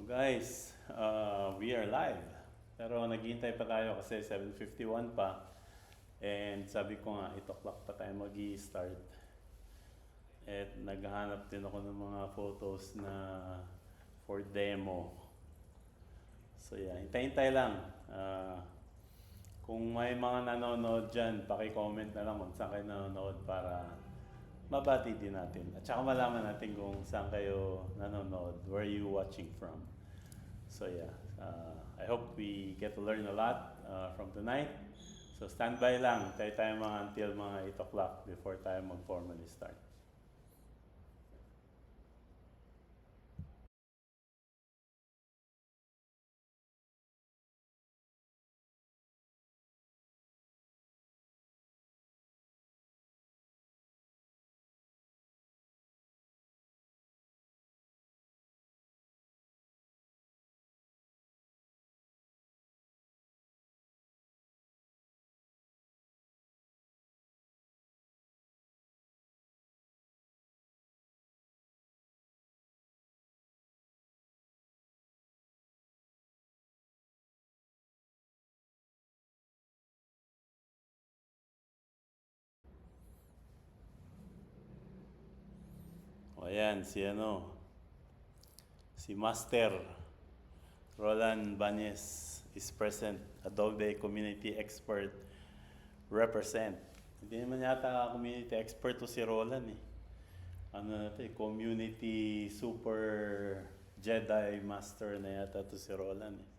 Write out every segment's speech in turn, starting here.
Guys, we are live. Pero naghihintay pa tayo kasi 7:51 pa. And sabi ko nga, 8 o'clock pa tayo mag-i-start. At naghahanap din ako ng mga photos na for demo. So yeah, hintay-hintay lang. Kung may mga nanonood dyan, paki-comment na lang kung saan kayo nanonood para mabati din natin. At saka malaman natin kung saan kayo nanonood, where are you watching from. So yeah, I hope we get to learn a lot from tonight. So stand by lang, tayo mga until mga 8 o'clock before tayo mag-formally start. O ayan, si Master Roland Bañez is present, Adobe Community Expert represent. Hindi naman yata community expert to si Roland eh. Ano na ito eh, Community Super Jedi Master na yata to si Roland eh.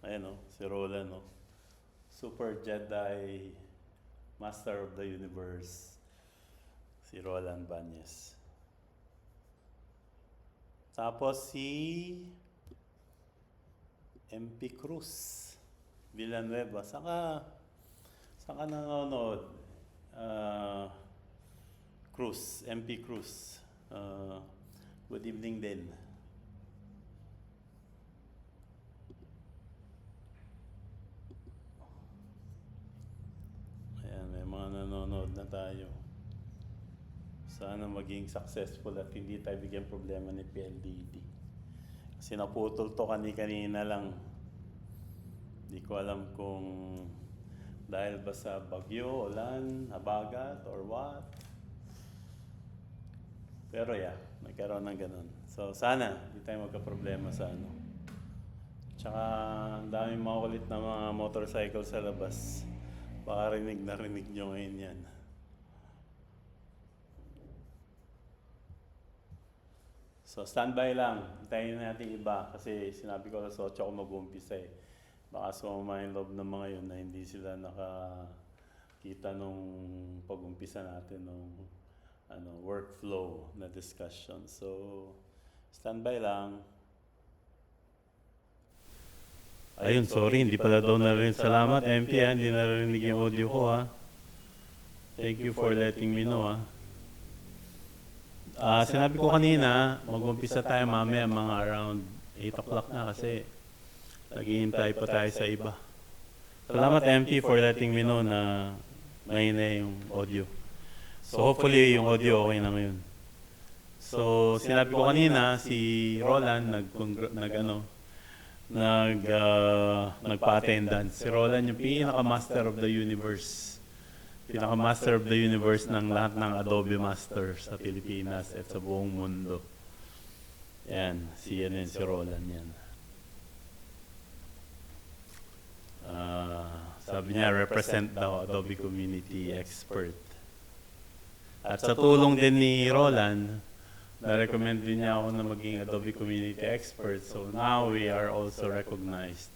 Ayan o, si Roland o. Super Jedi Master of the Universe, si Roland Bañez. Tapos si MP Cruz Villanueva. Saan ka nanonood? Cruz, MP Cruz. Good evening din. Ayan, may mga nanonood na tayo. Sana maging successful at hindi tayo bigyan problema ni PLDT. Kasi naputol to kanina lang. Hindi ko alam kung dahil ba sa bagyo, ulan, habagat, or what. Pero yeah, nagkaroon ng ganun. So sana hindi tayo magka-problema sa ano. Tsaka ang daming makulit na mga motorcycle sa labas. Baka rinig nyo ngayon yan. So standby lang, hintayin natin iba kasi sinabi ko alas 8 ako mag-uumpisa eh. Baka sumama yung loob ng mga yun na hindi sila nakakita nung pag-umpisa natin nung workflow na discussion. So standby lang. Ayun, sorry, hindi pala daw narinig. Salamat, MP, hindi narinig yung audio ko ha. Thank you for letting me know ha. Sinabi ko kanina, mag-umpisa tayo mamaya mga around 8 o'clock na kasi naghihintay pa tayo sa iba. Salamat MP for letting me know na mahina yung audio. So hopefully yung audio okay na ngayon. So sinabi ko kanina, si Roland nagpa-attendance. Si Roland yung pinaka-master of the universe. Pinaka-master of the universe ng lahat ng Adobe Master sa Pilipinas at sa buong mundo. Yan, si Roland yan. Sabi niya, represent daw Adobe Community Expert. At sa tulong din ni Roland, na-recommend din niya ako na maging Adobe Community Expert. So now we are also recognized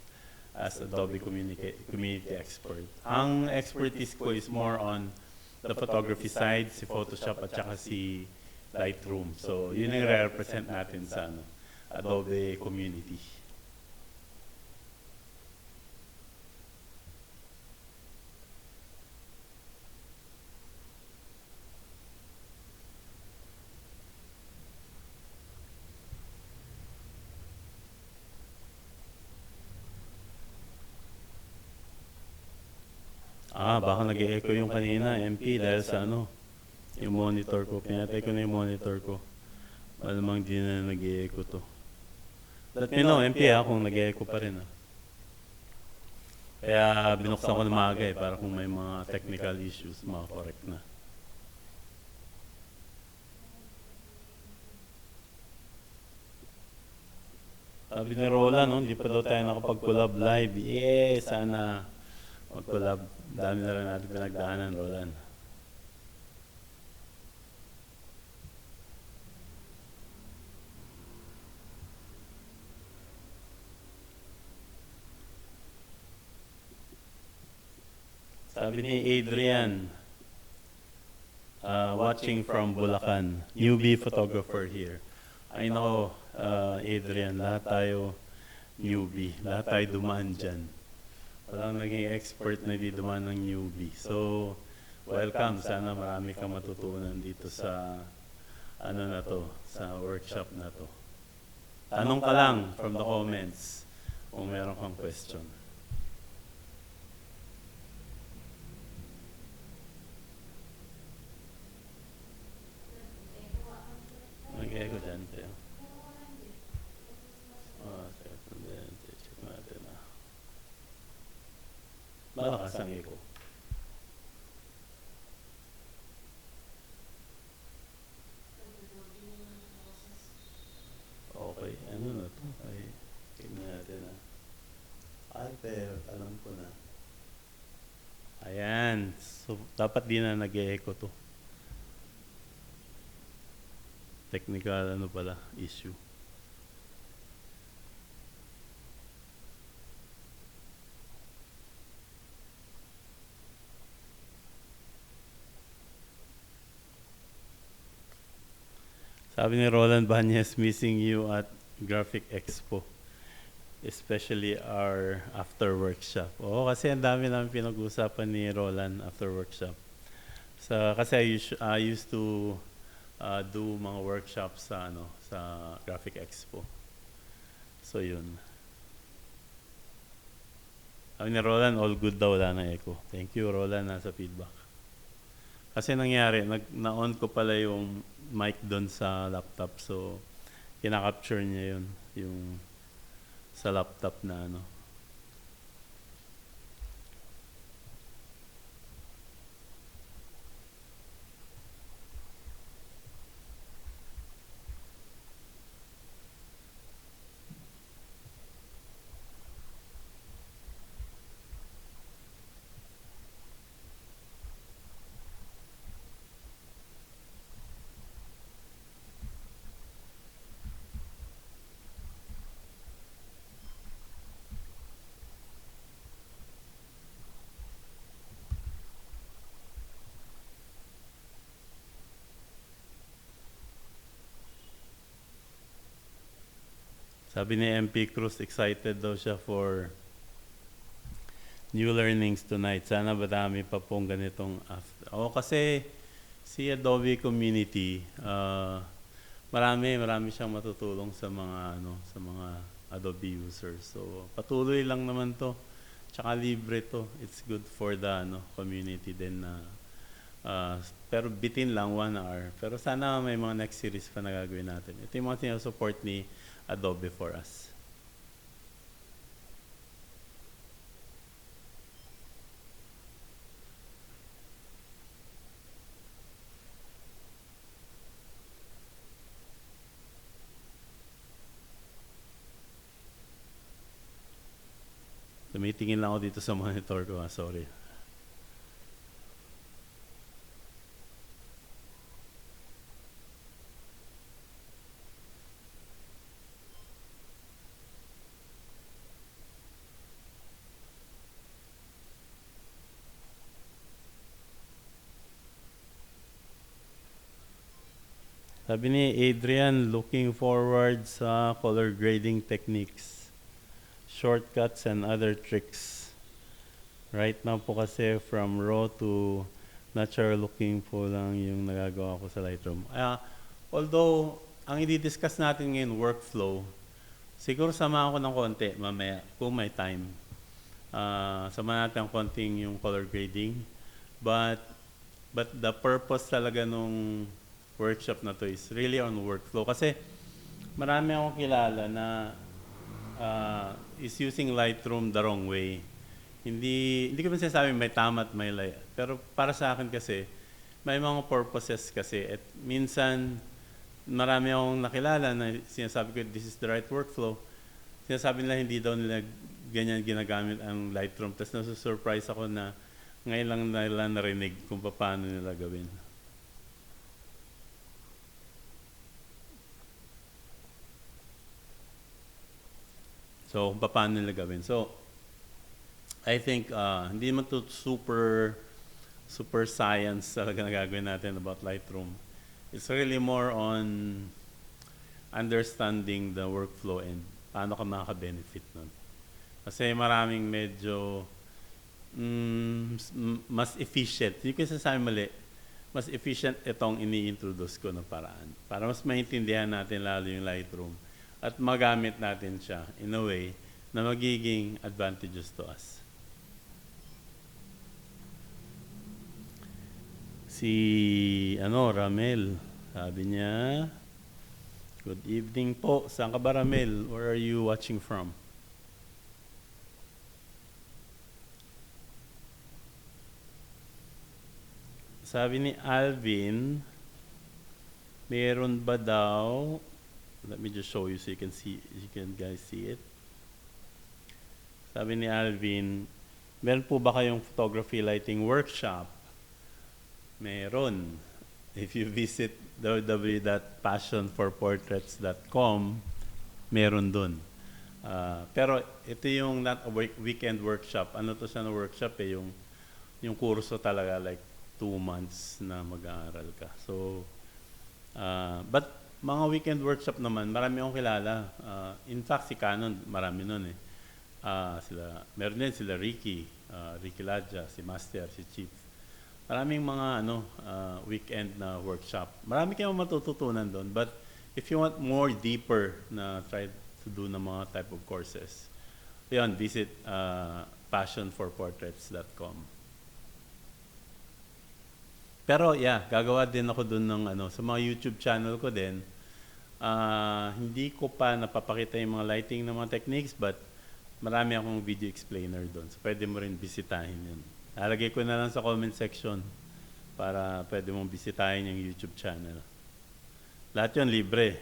as Adobe Community Expert. Ang expertise ko is more on the photography side, si Photoshop at saka si Lightroom. So yun yung represent natin sa Adobe Community. Baka nag-e-echo yung kanina, MP, dahil sa Yung monitor ko, pinatay ko na yung monitor ko. Malamang di na nag-i-echo to. Let me know, MP kung nag-i-echo pa rin Kaya binuksan ko na maaga para kung may mga technical issues, makakorek na. Sabi ni Roland, hindi pa daw tayo nakapag-collab live. Sana mag-collab. Dami na rin natin pinagdaanan, Roland. Sabi ni Adrian, watching from Bulacan, newbie photographer here. Ay nako, Adrian, lahat tayo newbie, lahat tayo dumaan dyan. Walang naging expert na di dumaan ng newbie. So, welcome. Sana marami kang matutunan dito sa sa workshop na to. Tanong ka lang from the comments kung meron kang question. Nag-echo dyan, Teo. Check natin Malakas ang echo. Okay, ano na to? Ay, tingnan natin pero alam ko na. Ayan, so dapat di na nag-echo to. Technical issue. Sabi ni Roland Banyes, missing you at Graphic Expo. Especially our after workshop. Oo, kasi ang dami namin pinag-usapan ni Roland after workshop. Kasi I used to do mga workshops sa Graphic Expo. So yun. Sabi ni Roland, all good daw, wala na echo. Thank you, Roland, sa feedback. Kasi nangyari, na-on ko pala yung mic doon sa laptop. So, kinakapture niya yun, yung sa laptop na Sabi ni MP Cruz, excited daw siya for new learnings tonight. Sana marami pa pong ganitong after. Kasi si Adobe Community, marami siyang matutulong sa mga Adobe users. So patuloy lang naman to. Tsaka libre to. It's good for the community din na pero bitin lang 1 hour. Pero sana may mga next series pa na gagawin natin. Ito yung mga support ni Adobe for us. Tumitingin lang ako dito sa monitor ko. Sorry. Sabi ni Adrian, looking forward sa color grading techniques, shortcuts, and other tricks. Right now po kasi from raw to natural looking po lang yung nagagawa ko sa Lightroom. Although, ang i-discuss natin ngayon, workflow, siguro samahan ko ng konti mamaya kung may time. Samahan natin ang konting yung color grading. But But the purpose talaga nung workshop na to is really on workflow. Kasi marami akong kilala na is using Lightroom the wrong way. Hindi ko man sinasabi may tama at may mali. Pero para sa akin kasi, may mga purposes kasi. At minsan, marami akong nakilala na sinasabi ko, this is the right workflow. Sinasabi nila hindi daw nila ganyan ginagamit ang Lightroom. Tapos nasusurprise ako na ngayon lang nila narinig kung paano nila gawin. So, kung paano nila gawin. So, I think hindi man to super science talaga na gagawin natin about Lightroom. It's really more on understanding the workflow and paano ka makaka-benefit nun. Kasi maraming medyo mas efficient. Hindi ko sasabi mali. Mas efficient itong ini-introduce ko na paraan. Para mas maintindihan natin lalo yung Lightroom at magamit natin siya in a way na magiging advantageous to us. Si Ramel, sabi niya, good evening po. Saan ka ba, Ramel? Where are you watching from? Sabi ni Alvin, meron ba daw, let me just show you so you can guys see it. Sabi ni Alvin, meron po ba kayong photography lighting workshop? Meron. If you visit www.passionforportraits.com, meron dun. Pero ito yung not a weekend workshop. Ano to siya na workshop eh, yung kurso talaga like 2 months na mag-aaral ka. So, but mga weekend workshop naman, marami akong kilala. In fact, si Canon, marami nun eh. Meron din sila Ricky Ladja, si Master, si Chief. Maraming mga weekend na workshop. Marami kayong matututunan doon. But if you want more deeper na try to do na mga type of courses, yun, visit passionforportraits.com. Pero yeah, gagawa din ako doon ng sa mga YouTube channel ko din. Hindi ko pa napapakita yung mga lighting ng mga techniques, but marami akong video explainer doon. So pwede mo rin bisitahin yun. Lalagay ko na lang sa comment section para pwede mong bisitahin yung YouTube channel. Lahat yun libre.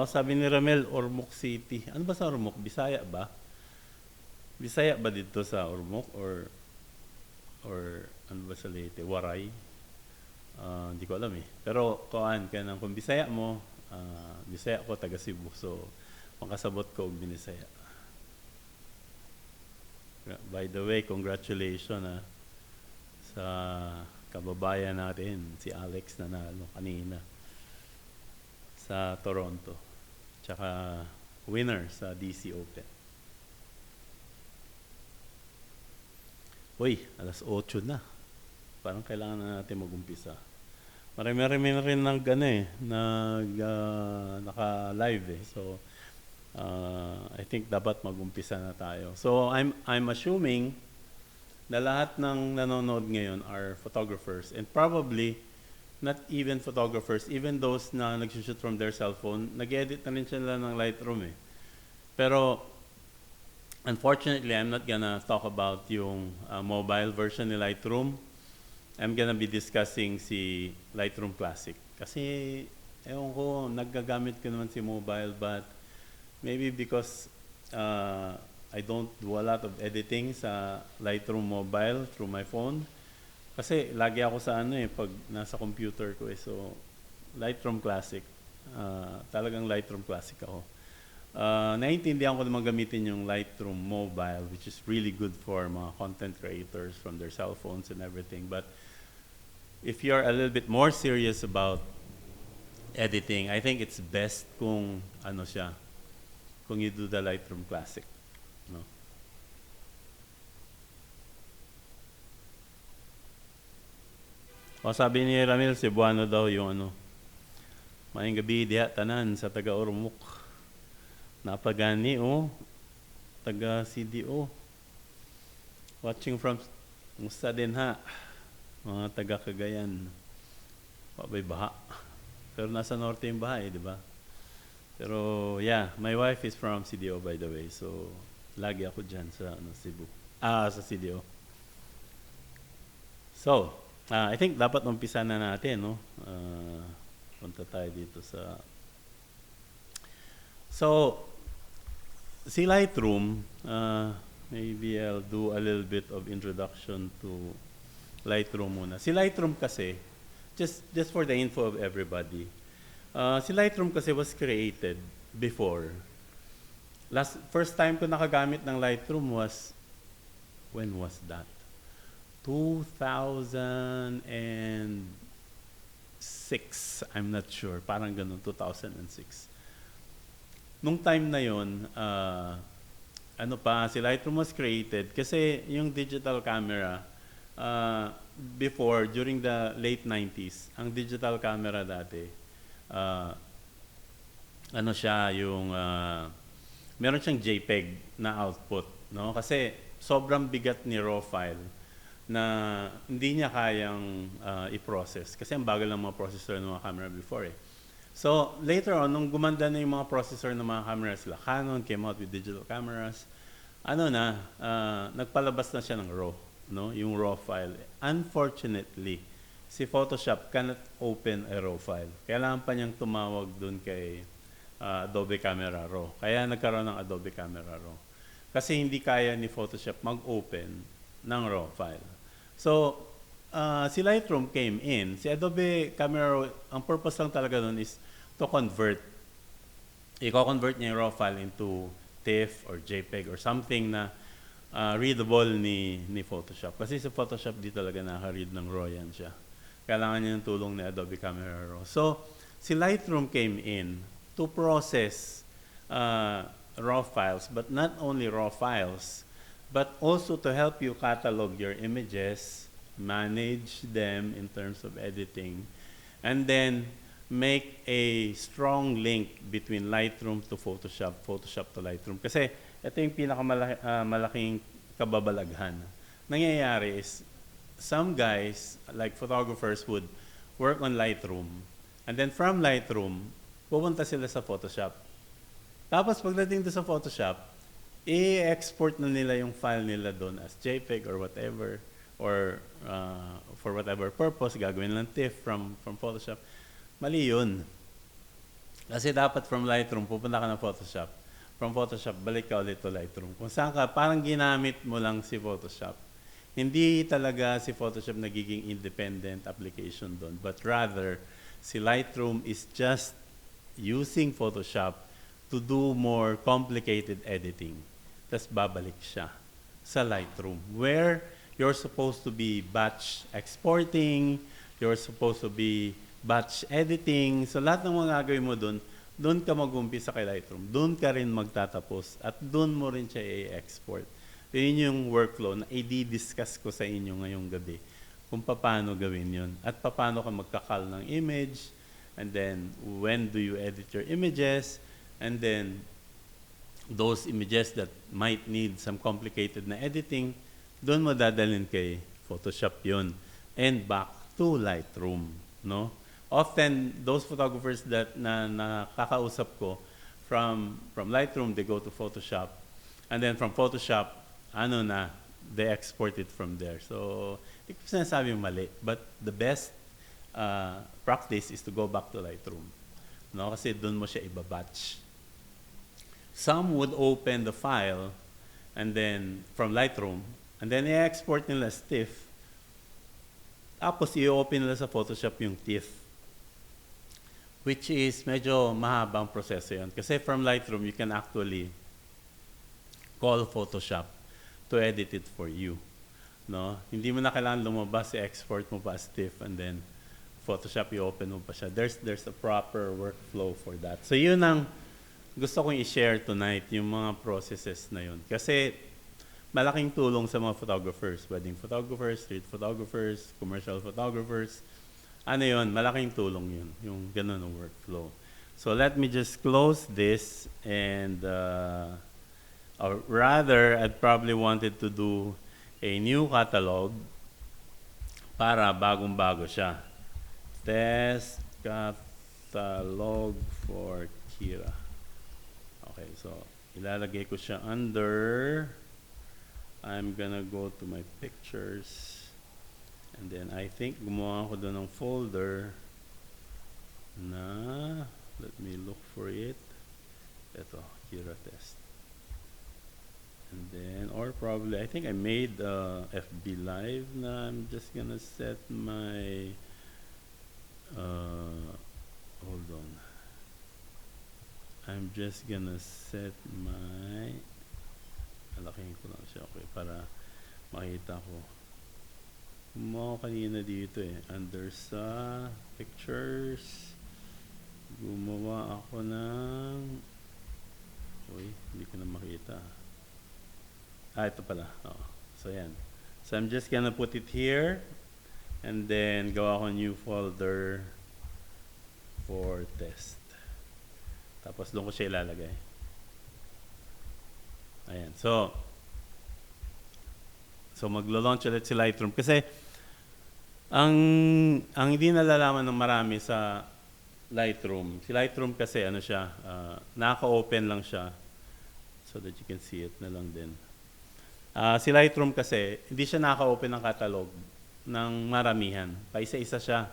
Sabi ni Ramel, Ormoc City. Ano ba sa Ormoc? Bisaya ba? Bisaya ba dito sa Ormoc? Or ano ba sa Leyte? Waray? Hindi ko alam eh. Pero kung Bisaya mo, Bisaya ko, taga Cebu. So, makasabot ko og Binisaya. By the way, congratulations sa kababayan natin, si Alex na nanalo kanina sa Toronto. Tsaka winner sa DC Open. Uy, 8:00 na. Parang kailangan na natin mag-umpisa. Marami na rin naka-live eh. So, I think dapat mag-umpisa na tayo. So, I'm assuming na lahat ng nanonood ngayon are photographers and probably not even photographers, even those na nag-shoot from their cellphone, nag-edit na rin sila ng Lightroom eh. Pero, unfortunately, I'm not gonna talk about yung mobile version ni Lightroom. I'm gonna be discussing si Lightroom Classic. Kasi, ewan ko, naggagamit ko naman si mobile, but maybe because I don't do a lot of editing sa Lightroom mobile through my phone. Kasi lagi ako sa pag nasa computer ko eh. So, Lightroom Classic. Talagang Lightroom Classic ako. Naiintindihan ko naman gamitin yung Lightroom mobile, which is really good for mga content creators from their cell phones and everything. But if you're a little bit more serious about editing, I think it's best kung kung you do the Lightroom Classic. No? Sabi ni Ramil, Cebuano daw yung Maayong gabi diha tanan sa taga Ormoc. Napagani taga CDO. Watching from, musta din ha, mga taga Cagayan. Pabay baha. Pero nasa norte yung baha di ba? Pero yeah, my wife is from CDO by the way. So, lagi ako dyan sa Cebu. Sa CDO. So, I think dapat umpisa na natin, no? Punta tayo dito sa... So, si Lightroom, maybe I'll do a little bit of introduction to Lightroom muna. Si Lightroom kasi, just for the info of everybody, si Lightroom kasi was created before. First time ko nakagamit ng Lightroom was, when was that? 2006. I'm not sure. Parang ganun, 2006. Nung time na yon, si Lightroom was created kasi yung digital camera, before, during the late 90s, ang digital camera dati, meron siyang JPEG na output, no? Kasi sobrang bigat ni RAW file na hindi niya kayang i-process kasi ang bagal ng mga processor ng mga camera before eh. So, later on, nung gumanda na yung mga processor ng mga cameras, Canon came out with digital cameras, nagpalabas na siya ng RAW, no? Yung RAW file. Unfortunately, si Photoshop cannot open a RAW file. Kailangan pa niyang tumawag dun kay Adobe Camera Raw. Kaya nagkaroon ng Adobe Camera Raw. Kasi hindi kaya ni Photoshop mag-open ng RAW file. So, si Lightroom came in. Si Adobe Camera Raw, ang purpose lang talaga nun is to convert. I-convert niya yung RAW file into TIFF or JPEG or something na readable ni Photoshop. Kasi sa Photoshop, di talaga nakaka-read ng RAW yan siya. Kailangan niya ng tulong ni Adobe Camera Raw. So, si Lightroom came in to process RAW files, but not only RAW files, but also to help you catalog your images, manage them in terms of editing, and then make a strong link between Lightroom to Photoshop, Photoshop to Lightroom. Kasi ito yung pinakamalaking kababalaghan. Nangyayari is, some guys, like photographers, would work on Lightroom, and then from Lightroom, pupunta sila sa Photoshop. Tapos pagdating doon sa Photoshop, i-export na nila yung file nila doon as JPEG or whatever, or for whatever purpose, gagawin lang TIFF from Photoshop. Mali yun. Kasi dapat from Lightroom, pupunta ka ng Photoshop. From Photoshop, balik ka ulit to Lightroom. Kung saan ka, parang ginamit mo lang si Photoshop. Hindi talaga si Photoshop nagiging independent application doon, but rather, si Lightroom is just using Photoshop to do more complicated editing. Tapos babalik siya sa Lightroom, where you're supposed to be batch exporting, you're supposed to be batch editing. So lahat ng mga gagawin mo doon ka mag-umpisa kay Lightroom. Doon ka rin magtatapos at doon mo rin siya i-export. Yun yung workflow na i-discuss ko sa inyo ngayong gabi kung paano gawin yun at paano ka magkakal ng image, and then when do you edit your images, and then those images that might need some complicated na editing, doon mo dadalhin kay Photoshop yun and back to Lightroom, no? Often those photographers that nakakausap ko from Lightroom, they go to Photoshop, and then from Photoshop, they export it from there. So hindi ko sinasabi mali, but the best practice is to go back to Lightroom, no? Kasi doon mo siya ibabatch. Some would open the file and then from Lightroom, and then i-export nila as TIFF. Tapos i-open nila sa Photoshop yung TIFF, which is medyo mahabang proseso yun. Kasi from Lightroom, you can actually call Photoshop to edit it for you, no? Hindi mo na kailangan lumabas, i-export mo pa as TIFF, and then Photoshop, i-open mo pa siya. There's a proper workflow for that. So yun ang gusto kong i-share tonight, yung mga processes na yun. Kasi malaking tulong sa mga photographers, wedding photographers, street photographers, commercial photographers. Yun, malaking tulong yun, yung ganun ng workflow. So let me just close this, and or rather, I'd probably wanted to do a new catalog para bagong-bago siya. Test catalog for Kira. Okay, so ilalagay ko siya under, I'm gonna go to my pictures, and then I think gumawa ko doon ng folder na, let me look for it. Ito, Kira test. And then, or probably, I think I made FB Live na I'm just gonna set my, hold on. I'm just gonna set my, alaking ko lang siya, okay, para makita ko. Gumawa kanina dito under sa pictures, gumawa ako ng, uy, hindi ko na makita. Ito pala. Oh. So, yan. So, I'm just gonna put it here and then gawa ko new folder for test. Tapos, doon ko siya ilalagay. Ayan. So maglo-launch ulit si Lightroom. Kasi, ang hindi nalalaman ng marami sa Lightroom, si Lightroom kasi, ano siya, naka-open lang siya. So that you can see it na lang din. Si Lightroom kasi, hindi siya naka-open ng catalog ng maramihan. Paisa-isa siya.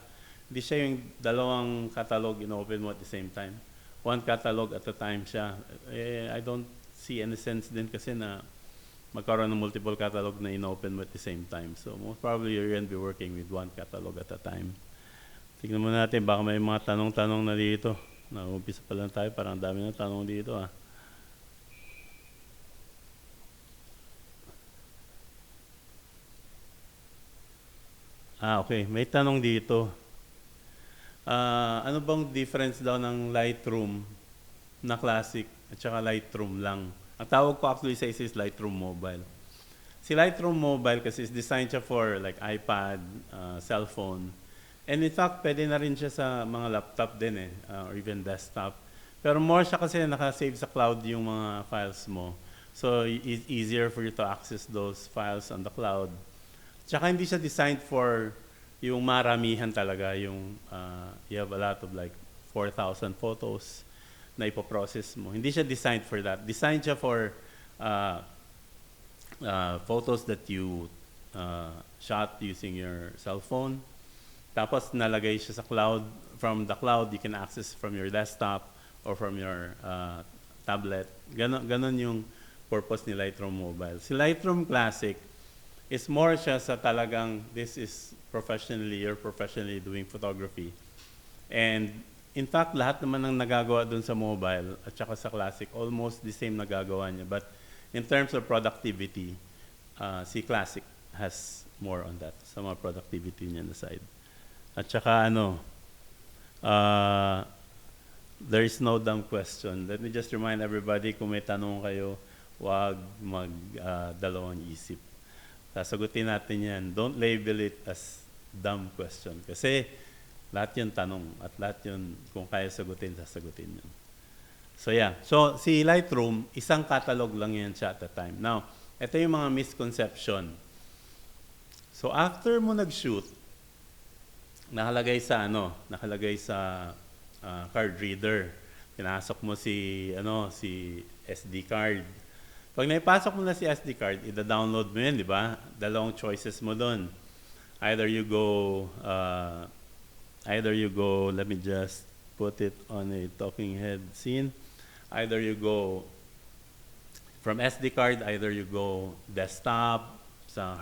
Hindi siya yung dalawang catalog in-open mo at the same time. One catalog at a time siya. I don't see any sense din kasi na magkaroon ng multiple catalog na in-open mo at the same time. So most probably you're going to be working with one catalog at a time. Tignan mo natin, baka may mga tanong-tanong na dito. Nag-umpisa pa lang tayo, parang dami ng tanong dito Okay. May tanong dito. Ano bang difference daw ng Lightroom na Classic at saka Lightroom lang? Ang tawag ko actually sa isa is Lightroom Mobile. Si Lightroom Mobile kasi is designed siya for like iPad, cellphone. And in fact, pwede na rin siya sa mga laptop din or even desktop. Pero more siya kasi naka-save sa cloud yung mga files mo. So it's easier for you to access those files on the cloud. Tsaka hindi siya designed for yung maramihan talaga, yung you have a lot of like 4,000 photos na ipoprocess mo. Hindi siya designed for that. Designed siya for photos that you shot using your cell phone. Tapos nalagay siya sa cloud. From the cloud, you can access from your desktop or from your tablet. Ganon yung purpose ni Lightroom Mobile. Si Lightroom Classic is more siya sa talagang this is you're professionally doing photography. And in fact, lahat naman ng nagagawa dun sa mobile at saka sa Classic, almost the same nagagawa niya. But in terms of productivity, si Classic has more on that, sa mga productivity niya na side. At saka there is no dumb question. Let me just remind everybody, kung may tanong kayo, wag dalawang isip. Sasagutin natin yan. Don't label it as dumb question. Kasi lahat yun tanong at lahat yun kung kaya sagutin, sasagutin yun. So yeah. So si Lightroom, isang catalog lang yan siya at a time. Now, ito yung mga misconception. So after mo nag-shoot, nakalagay sa card reader. Pinasok mo si SD card. Pag naipasok mo na si SD card, ida-download mo yun, di ba? Dalawang choices mo doon. Either you go, let me just put it on a talking head scene. Either you go from SD card, either you go desktop, sa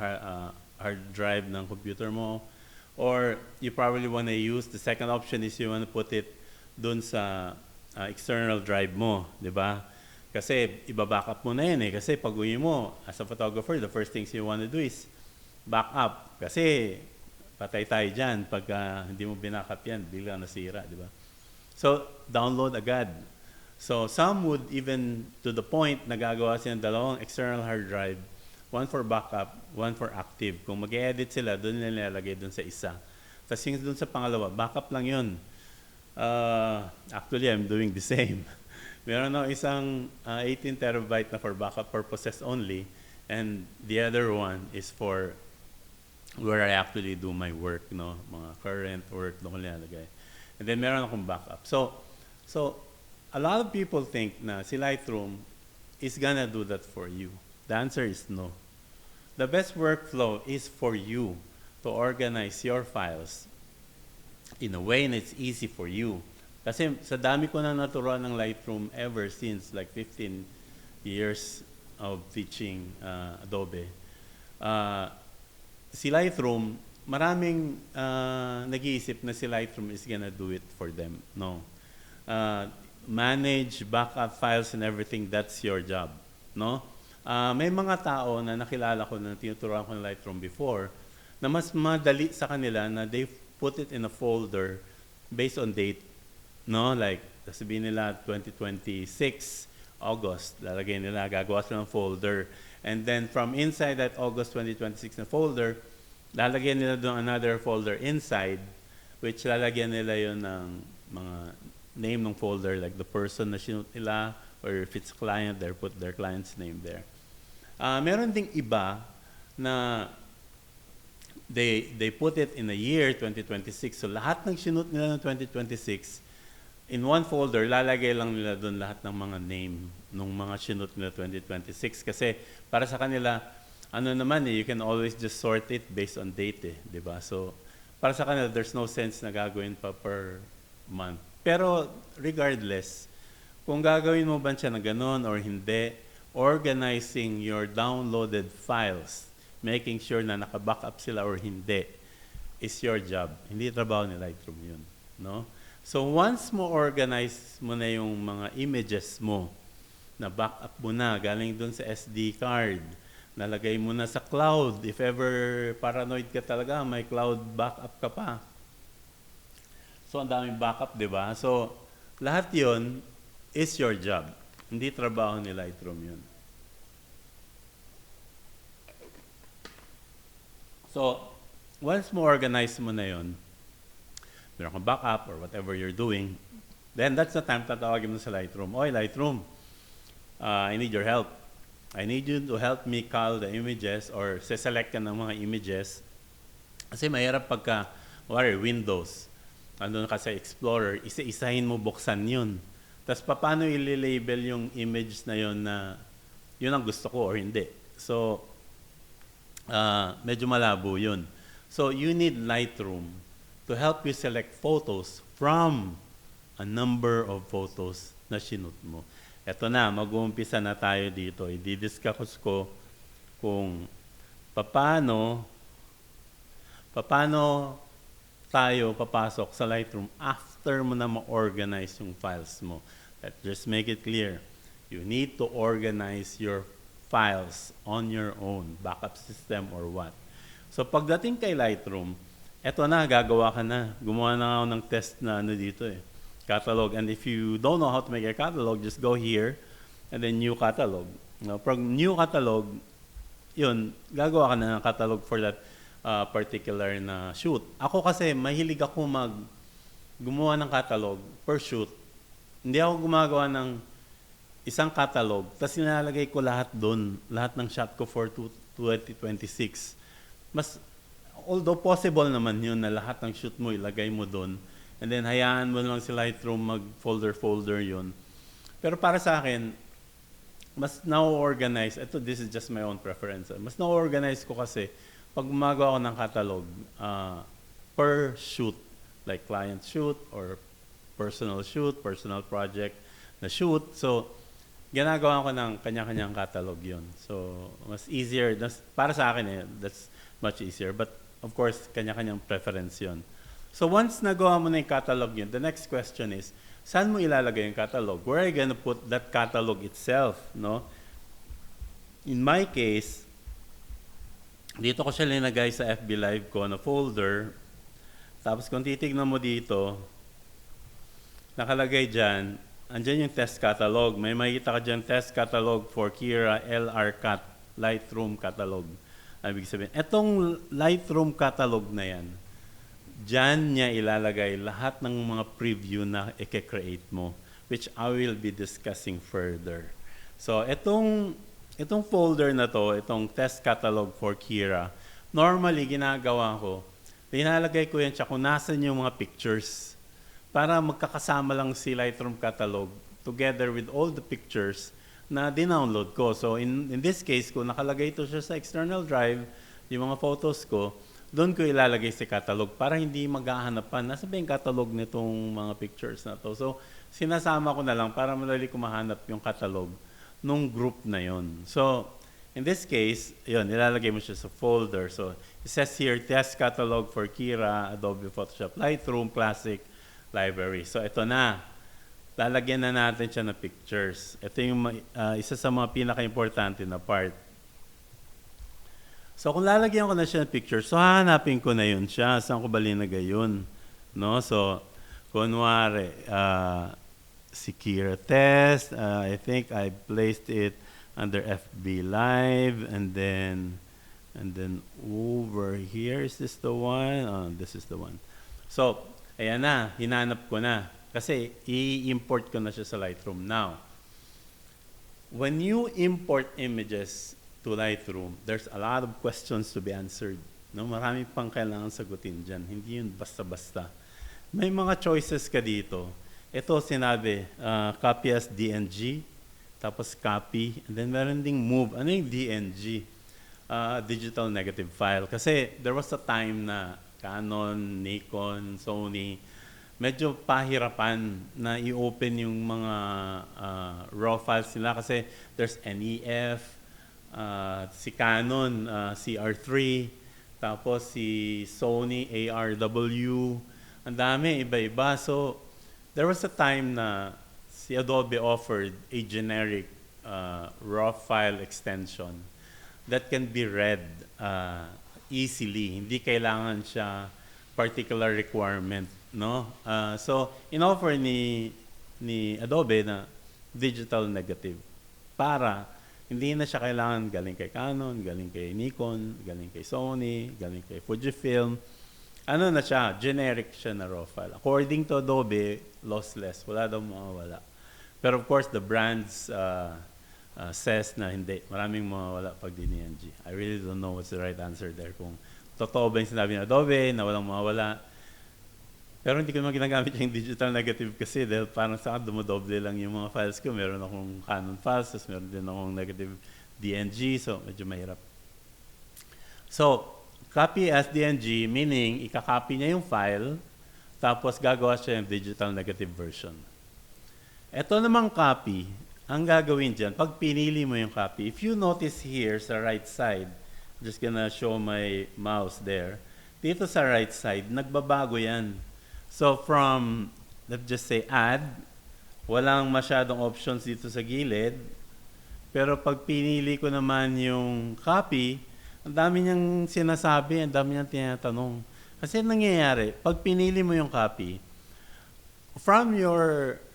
hard drive ng computer mo, or you probably want to use, the second option is you want to put it doon sa external drive mo, di ba? Kasi iba-backup mo na yan Kasi pag uwi mo, as a photographer, the first things you want to do is back up. Kasi patay tayo dyan pag hindi mo binackup yan, bigla nasira, di ba? So, download agad. So, some would even to the point nagagawa sila ng dalawang external hard drive, one for backup, one for active. Kung mag-edit sila, doon nila nilalagay doon sa isa. Tapos yung doon sa pangalawa, backup lang yun. Actually, I'm doing the same. Meron na isang 18 terabyte na for backup purposes only. And the other one is for where I actually do my work, no? Mga current work, doon ko nilalagay. And then meron akong backup. So a lot of people think na si Lightroom is gonna do that for you. The answer is no. The best workflow is for you to organize your files in a way na it's easy for you. Kasi sa dami ko na naturuan ng Lightroom ever since like 15 years of teaching Adobe. Si Lightroom, maraming nag-iisip na si Lightroom is gonna do it for them. No. Manage backup files and everything, that's your job. No? May mga tao na nakilala ko na tinuturuan ko ng Lightroom before na mas madali sa kanila na they put it in a folder based on date. No? Like, sabihin nila 2026, August, lalagay nila, gagawa sila ng folder. And then from inside that August 2026 na folder, lalagyan nila doon another folder inside, which lalagyan nila yun ng mga name ng folder, like the person na sinut nila, or if it's client, they put their client's name there. Meron ding iba na they put it in a year, 2026. So lahat ng sinut nila ng 2026, in one folder, lalagay lang nila doon lahat ng mga name ng mga sinut nila 2026. Kasi para sa kanila, ano naman you can always just sort it based on date di ba? So para sa kanila, there's no sense na gagawin pa per month. Pero regardless, kung gagawin mo ba siya na ganun or hindi, organizing your downloaded files, making sure na naka-backup sila or hindi, is your job. Hindi trabaho ni Lightroom yun. No? So once mo organize mo na yung mga images mo, na backup mo na, galing dun sa SD card, nalagay mo na sa cloud. If ever paranoid ka talaga, may cloud backup ka pa. So ang daming backup, di ba? So lahat yon is your job. Hindi trabaho ni Lightroom yun. So once mo organize mo na yun, meron kang backup or whatever you're doing, then that's the time tatawagin mo sa Lightroom. Oy, Lightroom, I need your help. I need you to help me cull the images or select ka ng mga images. Kasi mahirap pagka, Windows, andun ka sa Explorer, isa-isahin mo buksan yun. Tapos paano i-label yung image na yun na yun ang gusto ko or hindi. So, medyo malabo yun. So, you need Lightroom to help you select photos from a number of photos na sinut mo. Eto na, mag-uumpisa na tayo dito. I-discuss ko kung paano tayo papasok sa Lightroom after mo na ma-organize yung files mo. Just make it clear. You need to organize your files on your own, backup system or what. So pagdating kay Lightroom, eto na, gagawa ka na. Gumawa na ako ng test na dito catalog. And if you don't know how to make a catalog, just go here and then new catalog. Now, pag new catalog, yun, gagawa ka na ng catalog for that particular na shoot. Ako kasi, mahilig ako gumawa ng catalog per shoot. Hindi ako gumagawa ng isang catalog, tapos nilalagay ko lahat doon, lahat ng shot ko for 2026. Although possible naman yun na lahat ng shoot mo, ilagay mo doon, and then hayaan mo lang si Lightroom mag-folder yun. Pero para sa akin, mas na-organize, this is just my own preference, mas na-organize ko kasi pag gumagawa ko ng catalog per shoot, like client shoot or personal shoot, personal project na shoot. So, ginagawa ko ng kanya-kanyang catalog yun. So, mas easier, para sa akin that's much easier. But, of course, kanya-kanyang preference yun. So, once nagawa mo na yung catalog yun, the next question is, saan mo ilalagay yung catalog? Where are you gonna put that catalog itself, no? In my case, dito ko siya linagay sa FB Live ko na folder. Tapos kung titignan mo dito, nakalagay dyan, andyan yung test catalog. May makikita ka dyan test catalog for Kira LR Lightroom catalog. Ibig sabihin, etong Lightroom catalog na yan, dyan niya ilalagay lahat ng mga preview na i-create mo, which I will be discussing further. So, etong itong folder na to, itong test catalog for Kira, normally ginagawa ko, linalagay ko yan siya kung nasan yung mga pictures para magkakasama lang si Lightroom catalog together with all the pictures na dinownload ko. So in this case, kung nakalagay ito siya sa external drive, yung mga photos ko, doon ko ilalagay si catalog para hindi maghahanapan. Nasa ba yung catalog nitong mga pictures na to? So sinasama ko na lang para madali ko mahanap yung catalog nung group na yon. So in this case, yun, ilalagay mo siya sa folder. So it says here, test catalog for Kira, Adobe Photoshop Lightroom Classic Library. So ito na. Lalagyan na natin siya ng pictures. Ito yung isa sa mga pinaka-importante na part. So kung lalagyan ko na siya ng pictures, so hahanapin ko na yun siya. Saan ko ba linagay yun? No? So, kunwari, si Kira Test, I think I placed it under FB Live, and then over here, is this the one? Oh, this is the one. So, ayan na, hinanap ko na. Kasi i-import ko na siya sa Lightroom. Now, when you import images to Lightroom, there's a lot of questions to be answered. No? Marami pang kailangan sagutin dyan. Hindi yun basta-basta. May mga choices ka dito. Ito sinabi, copy as DNG, tapos copy, and then meron ding move. Ano yung DNG? Digital negative file. Kasi there was a time na Canon, Nikon, Sony, medyo pahirapan na i-open yung mga raw files nila kasi there's NEF, si Canon, CR3, tapos si Sony, ARW, ang dami, iba-iba. So, there was a time na si Adobe offered a generic raw file extension that can be read easily. Hindi kailangan siya particular requirement. No? So, in-offer ni Adobe na digital negative para hindi na siya kailangan galing kay Canon, galing kay Nikon, galing kay Sony, galing kay Fujifilm. Ano na siya? Generic siya na raw file. According to Adobe, lossless. Wala daw mawawala. Pero of course, the brands says na hindi. Maraming mawawala pag DNG. I really don't know what's the right answer there. Kung totoo ba yung sinabi ni Adobe na walang mawawala. Pero hindi ko naman ginagamit yung digital negative kasi dahil parang sa akin dumodoble lang yung mga files ko. Meron akong Canon files, tapos meron din akong negative DNG, so medyo mahirap. So, copy as DNG, meaning ikakopy niya yung file, tapos gagawa siya yung digital negative version. Ito namang copy, ang gagawin dyan, pag pinili mo yung copy, if you notice here sa right side, I'm just gonna show my mouse there, dito sa right side, nagbabago yan. So from, let's just say add, walang masyadong options dito sa gilid, pero pag pinili ko naman yung copy, ang dami niyang sinasabi, ang dami niyang tinatanong. Kasi nangyayari, pag pinili mo yung copy, from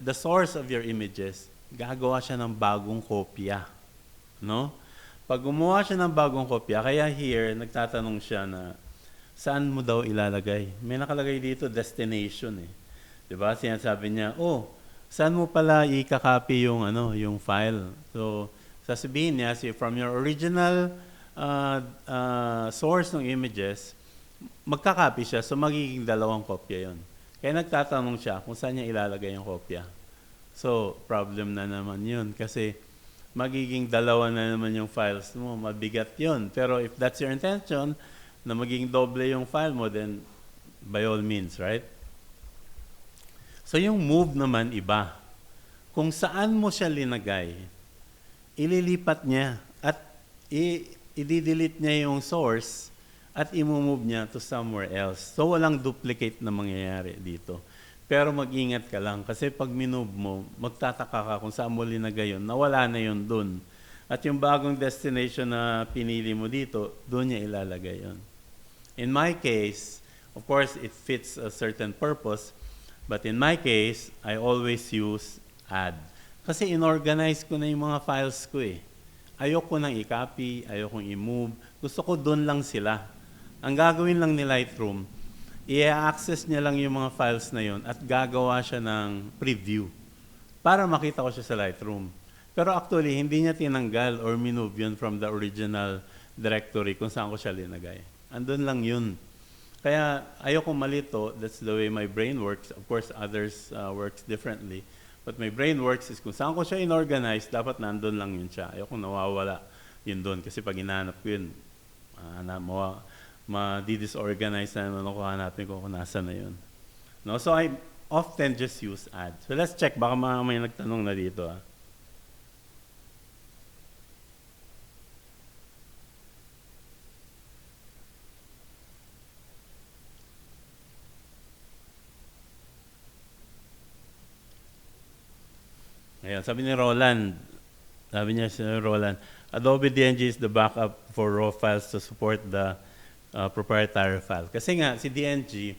the source of your images, gagawa siya ng bagong kopya. No? Pag gumawa siya ng bagong kopya, kaya here, nagtatanong siya na, saan mo daw ilalagay? May nakalagay dito, destination eh. Diba? Sinasabi niya, oh, saan mo pala i-copy yung, yung file? So, sasabihin niya, from your original source ng images, magka-copy siya, so magiging dalawang kopya yon. Kaya nagtatanong siya kung saan niya ilalagay yung kopya. So, problem na naman yun kasi magiging dalawa na naman yung files mo, mabigat yun. Pero if that's your intention, na magiging doble yung file mo, then by all means, right? So yung move naman iba. Kung saan mo siya linagay, ililipat niya at i-delete niya yung source at i-move niya to somewhere else. So walang duplicate na mangyayari dito. Pero mag-ingat ka lang kasi pag minove mo, magtataka ka kung saan mo linagay yun, nawala na yun dun. At yung bagong destination na pinili mo dito, doon niya ilalagay yun. In my case, of course, it fits a certain purpose, but in my case, I always use add. Kasi inorganize ko na yung mga files ko eh. Ayoko nang i-copy, ayoko i-move. Gusto ko doon lang sila. Ang gagawin lang ni Lightroom, i-access niya lang yung mga files na yun at gagawa siya ng preview para makita ko siya sa Lightroom. Pero actually, hindi niya tinanggal or minove yun from the original directory kung saan ko siya linagay. Andun lang yun. Kaya ayoko malito, that's the way my brain works. Of course, others works differently. But my brain works is kung saan ko siya inorganize, dapat nandun lang yun siya. Ayoko nawawala yun doon. Kasi pag hinanap ko yun, ma-disorganize na naman ako hanapin ko kung nasa na yun. No? So I often just use add. So let's check, baka may nagtanong na dito. Ayan, sabi ni Roland, Adobe DNG is the backup for raw files to support the proprietary file. Kasi nga, si DNG,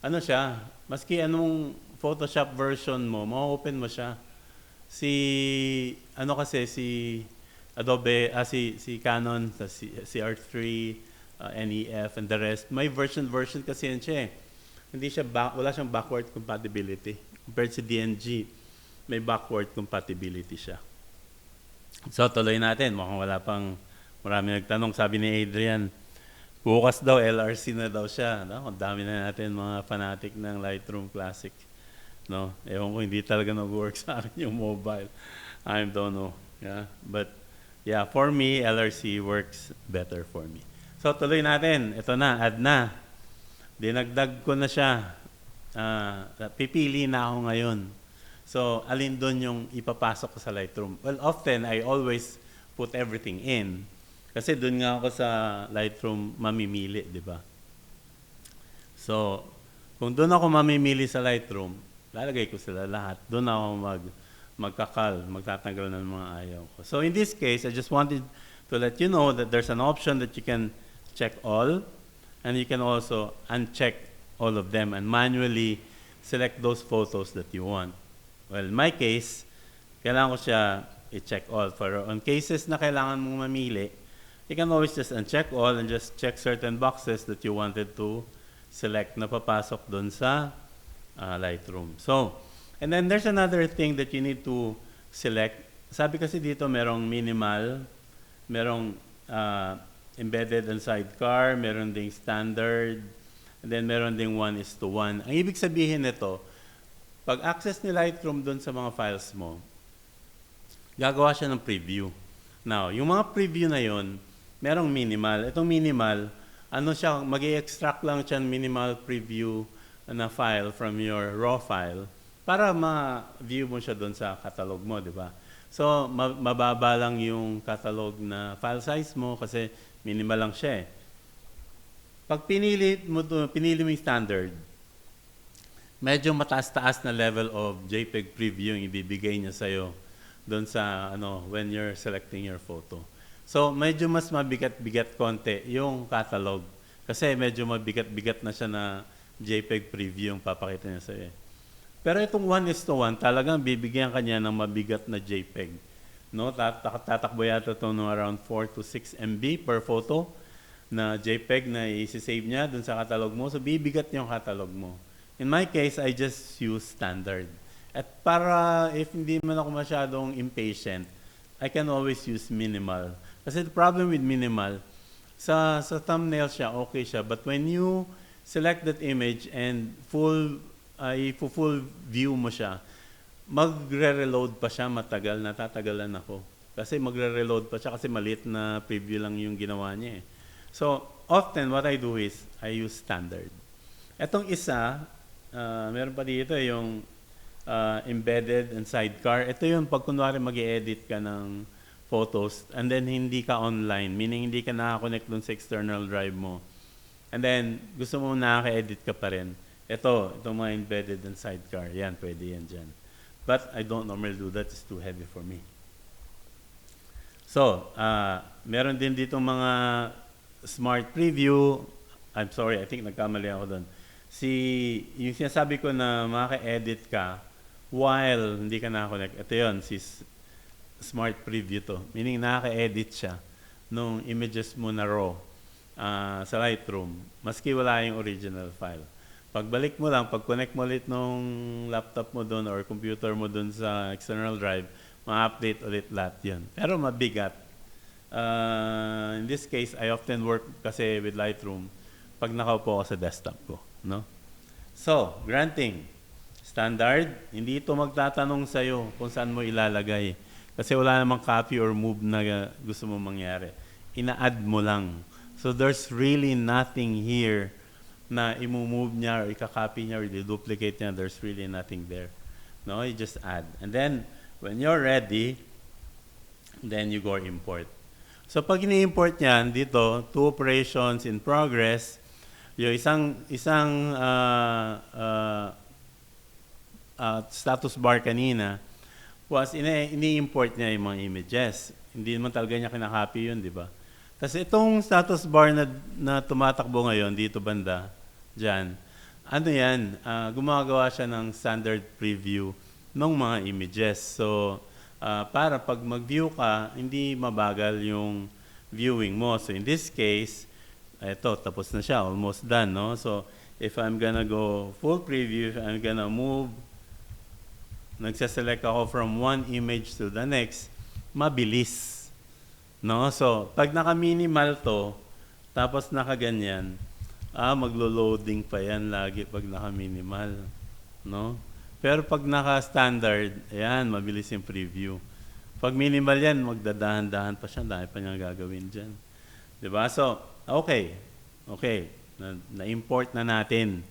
ano siya, maski anong Photoshop version mo, ma-open mo siya. Si Adobe, si Canon, si R3, NEF, and the rest, may version kasi yan siya eh. Wala siyang backward compatibility. Compared si DNG, may backward compatibility siya. So, tuloy natin. Mukhang wala pang marami nagtanong. Sabi ni Adrian, bukas daw, LRC na daw siya. No? Ang dami na natin mga fanatic ng Lightroom Classic. No? Ewan ko, hindi talaga nag-work sa akin yung mobile. I don't know. Yeah? But, yeah, for me, LRC works better for me. So, tuloy natin. Ito na, add na. Dinagdag ko na siya. Pipili na ako ngayon. So, alin doon yung ipapasok ko sa Lightroom? Well, often, I always put everything in. Kasi doon nga ako sa Lightroom mamimili, di ba? So, kung doon ako mamimili sa Lightroom, lalagay ko sila lahat. Doon ako magtatanggal ng mga ayaw ko. So, in this case, I just wanted to let you know that there's an option that you can check all, and you can also uncheck all of them and manually select those photos that you want. Well, in my case, kailangan ko siya i-check all. For on cases na kailangan mong mamili, you can always just uncheck all and just check certain boxes that you wanted to select na papasok doon sa Lightroom. So, and then there's another thing that you need to select. Sabi kasi dito merong minimal, merong embedded and sidecar, meron ding standard, and then meron ding 1:1. Ang ibig sabihin nito, pag access ni Lightroom doon sa mga files mo, gagawa siya ng preview. Now, yung mga preview na yon, merong minimal. Itong minimal, ano siya, mag-i-extract lang siya ng minimal preview na file from your raw file para ma-view mo siya doon sa catalog mo, di ba? So, mababa lang yung catalog na file size mo kasi minimal lang siya eh. Pag pinili mo yung standard, medyo mataas-taas na level of JPEG preview yung ibibigay niya sa'yo doon sa, when you're selecting your photo. So, medyo mas mabigat-bigat konti yung catalog. Kasi medyo mabigat-bigat na siya na JPEG preview yung papakita niya sa'yo. Pero itong 1:1, talagang bibigyan kanya ng mabigat na JPEG. No? Tatakbo yata ito ng around 4 to 6 MB per photo na JPEG na i-save niya doon sa catalog mo. So, bibigat yung catalog mo. In my case, I just use standard. At para if hindi man ako masyadong impatient, I can always use minimal. Kasi the problem with minimal, sa thumbnail siya, okay siya. But when you select that image and full view mo siya, magre-reload pa siya matagal, natatagalan ako. Kasi magre-reload pa siya kasi maliit na preview lang yung ginawa niya eh. So, often what I do is, I use standard. Etong isa, meron pa dito yung embedded and sidecar. Ito yung pag kunwari mag-i-edit ka ng photos and then hindi ka online, meaning hindi ka nakakonect dun sa external drive mo. And then, gusto mo nakaka-edit ka pa rin. Itong mga embedded and sidecar, yan, pwede yan dyan. But I don't normally do that, it's too heavy for me. So, meron din dito mga smart preview. I'm sorry, I think nagkamali ako doon. Yung sinasabi ko na makaka-edit ka while hindi ka nakakonect, ito yun, smart preview to. Meaning nakaka-edit siya nung images mo na raw sa Lightroom, maski wala yung original file. Pagbalik mo lang, pag-connect mo ulit nung laptop mo doon or computer mo doon sa external drive, ma-update ulit lahat yun. Pero mabigat. In this case, I often work kasi with Lightroom pag nakaupo ako sa desktop ko. No? So, granting. Standard, hindi ito magtatanong sa'yo kung saan mo ilalagay. Kasi wala namang copy or move na gusto mo mangyari. Ina-add mo lang. So there's really nothing here na i-move niya or ika-copy niya or i-duplicate niya. There's really nothing there. No, you just add. And then, when you're ready, then you go import. So pag ini-import niyan, dito, 2 operations in progress, yung isang status bar kanina, was ini-import niya yung mga images. Hindi naman talaga niya kinakopy yun, di ba? Kasi itong status bar na tumatakbo ngayon, dito banda, dyan, ano yan, gumagawa siya ng standard preview ng mga images. So, para pag mag-view ka, hindi mabagal yung viewing mo. So, in this case, ito, tapos na siya, almost done, no? So, if I'm gonna go full preview, if I'm gonna move, nagsaselect ako from one image to the next, mabilis. No? So, pag naka-minimal to, tapos nakaganyan, maglo-loading pa yan lagi pag naka-minimal. No? Pero pag naka-standard, ayan, mabilis yung preview. Pag minimal yan, magdadahan-dahan pa siya, dahil pa niya gagawin dyan. Diba? So, okay. Okay. Na-import na natin.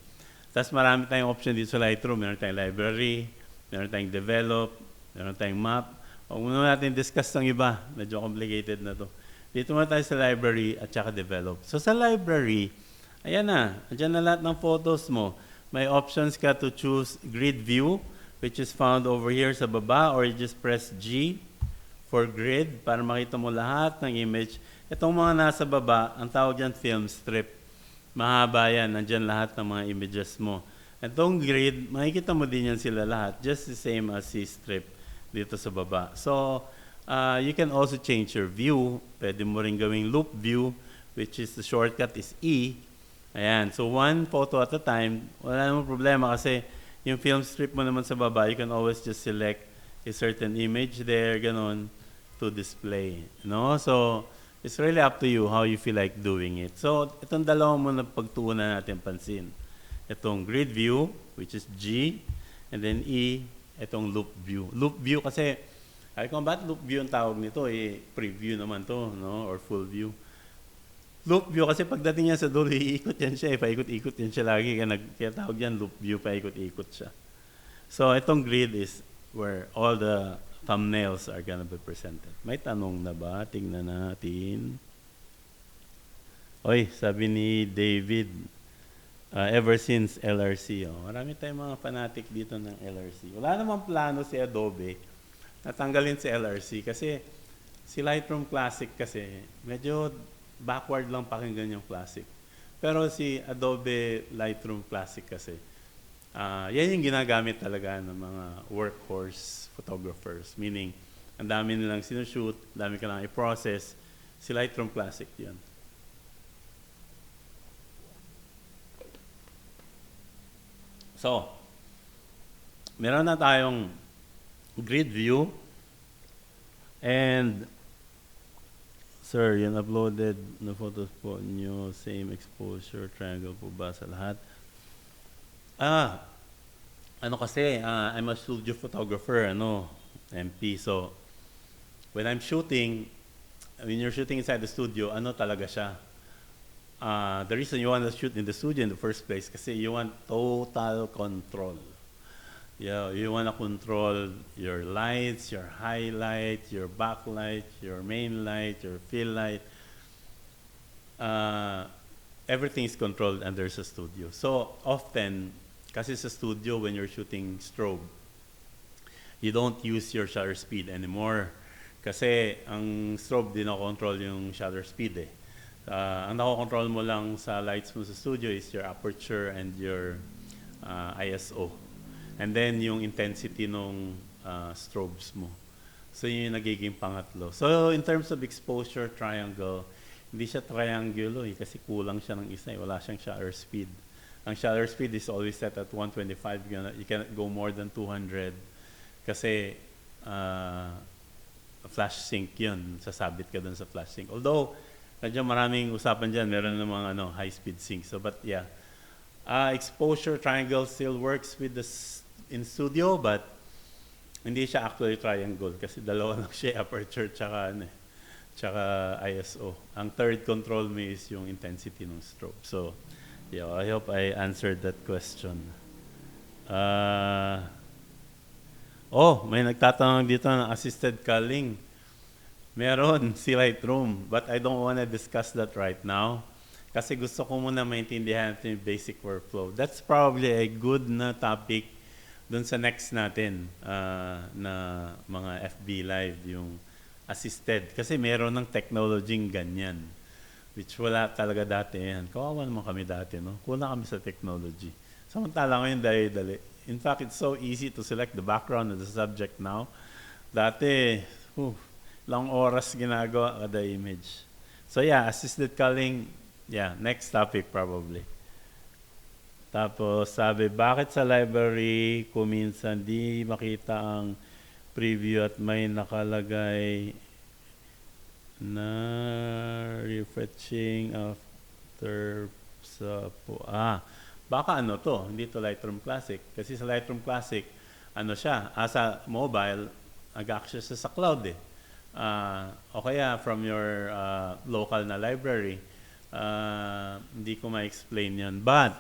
Tapos marami tayong option dito sa Lightroom. Meron tayong library, meron tayong develop, meron tayong map. Huwag muna natin discuss ng iba. Medyo complicated na to. Dito muna tayo sa library at saka develop. So sa library, ayan na. Andyan na lahat ng photos mo. May options ka to choose grid view, which is found over here sa baba, or you just press G for grid para makita mo lahat ng image. Itong mga nasa baba, ang tawag dyan film strip. Mahaba yan. Andyan lahat ng mga images mo. Itong grid, makikita mo din yan sila lahat, just the same as si strip dito sa baba. So, you can also change your view. Pwede mo rin gawing loop view, which is the shortcut is E. Ayan, so one photo at a time. Wala namang problema kasi yung film strip mo naman sa baba, you can always just select a certain image there, ganon, to display. No? So, it's really up to you how you feel like doing it. So, itong dalawa mo na pagtuunan natin pansin. Itong grid view, which is G, and then E, itong loop view. Loop view kasi, kung ba't loop view ang tawag nito, preview naman to, no? Or full view. Loop view kasi pagdating niya sa dulo, iikot yan siya, paikot-ikot yan siya lagi, kaya tawag yan loop view, paikot-ikot siya. So, itong grid is where all the thumbnails are gonna be presented. May tanong na ba? Tingnan natin. Oy, sabi ni David, ever since LRC. Marami tayong mga fanatic dito ng LRC. Wala namang plano si Adobe na tanggalin si LRC kasi si Lightroom Classic kasi medyo backward lang pakinggan yung Classic. Pero si Adobe Lightroom Classic kasi, yan yung ginagamit talaga ng mga workhorse photographers. Meaning, ang dami nilang sinushoot, ang dami ka lang i-process. Si Lightroom Classic yun. So, meron na tayong grid view. And, sir, yung uploaded na photos po nyo, same exposure, triangle po ba sa lahat? Ano kasi, I'm a studio photographer, MP. So, when I'm shooting, when you're shooting inside the studio, ano talaga siya? The reason you want to shoot in the studio in the first place kasi you want total control. Yeah, you want to control your lights, your highlight, your backlight, your main light, your fill light. Everything is controlled under a studio. So often, kasi sa studio when you're shooting strobe, you don't use your shutter speed anymore. Kasi ang strobe din na-control yung shutter speed eh. Ang nako-control mo lang sa lights mo sa studio is your aperture and your ISO. And then yung intensity ng strobes mo. So yun yung nagiging pangatlo. So in terms of exposure triangle, hindi siya triangular kasi kulang siya ng isa. Wala siyang shutter speed. Ang shutter speed is always set at 125. You cannot go more than 200 kasi flash sync yun. Sasabit ka dun sa flash sync. Although, medyo maraming usapan dyan. Meron namang high-speed sync. So, but yeah. Exposure triangle still works with in studio, but hindi siya actually triangle kasi dalawa lang siya, aperture tsaka ISO. Ang third control mo is yung intensity ng strobe. So, yeah, I hope I answered that question. May nagtatanong dito ng assisted culling. Meron si Lightroom, but I don't want to discuss that right now. Kasi gusto ko muna maintindihan natin yung basic workflow. That's probably a good na topic dun sa next natin na mga FB Live, yung assisted. Kasi meron ng technology ganyan, which wala talaga dati yan. Kawawa naman kami dati, no? Kuna kami sa technology. Samantala ngayon, dali-dali. In fact, it's so easy to select the background of the subject now. Dati, long oras ginagawa kada image. So yeah, assisted culling, yeah, next topic probably. Tapos sabi, bakit sa library kung minsan di makita ang preview at may nakalagay na refreshing after sa baka hindi to Lightroom Classic. Kasi sa Lightroom Classic, siya, sa mobile, nag-access sa cloud eh. O kaya from your local na library, hindi ko ma-explain yun. But,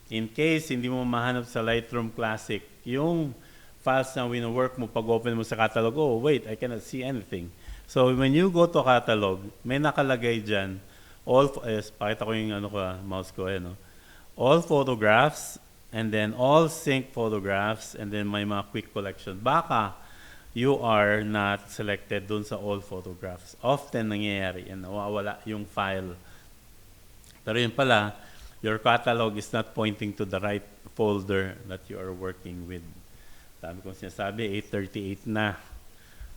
in case hindi mo mahanap sa Lightroom Classic, yung files na wino-work mo, pag-open mo sa catalog, wait, I cannot see anything. So, when you go to catalog, may nakalagay dyan, pakita ko yung mouse ko, all photographs, and then all sync photographs, and then may mga quick collection. Baka, you are not selected dun sa all photographs. Often nangyayari, nawawala yung file. Pero yun pala, your catalog is not pointing to the right folder that you are working with. Dami kong sinasabi, 8:38 na.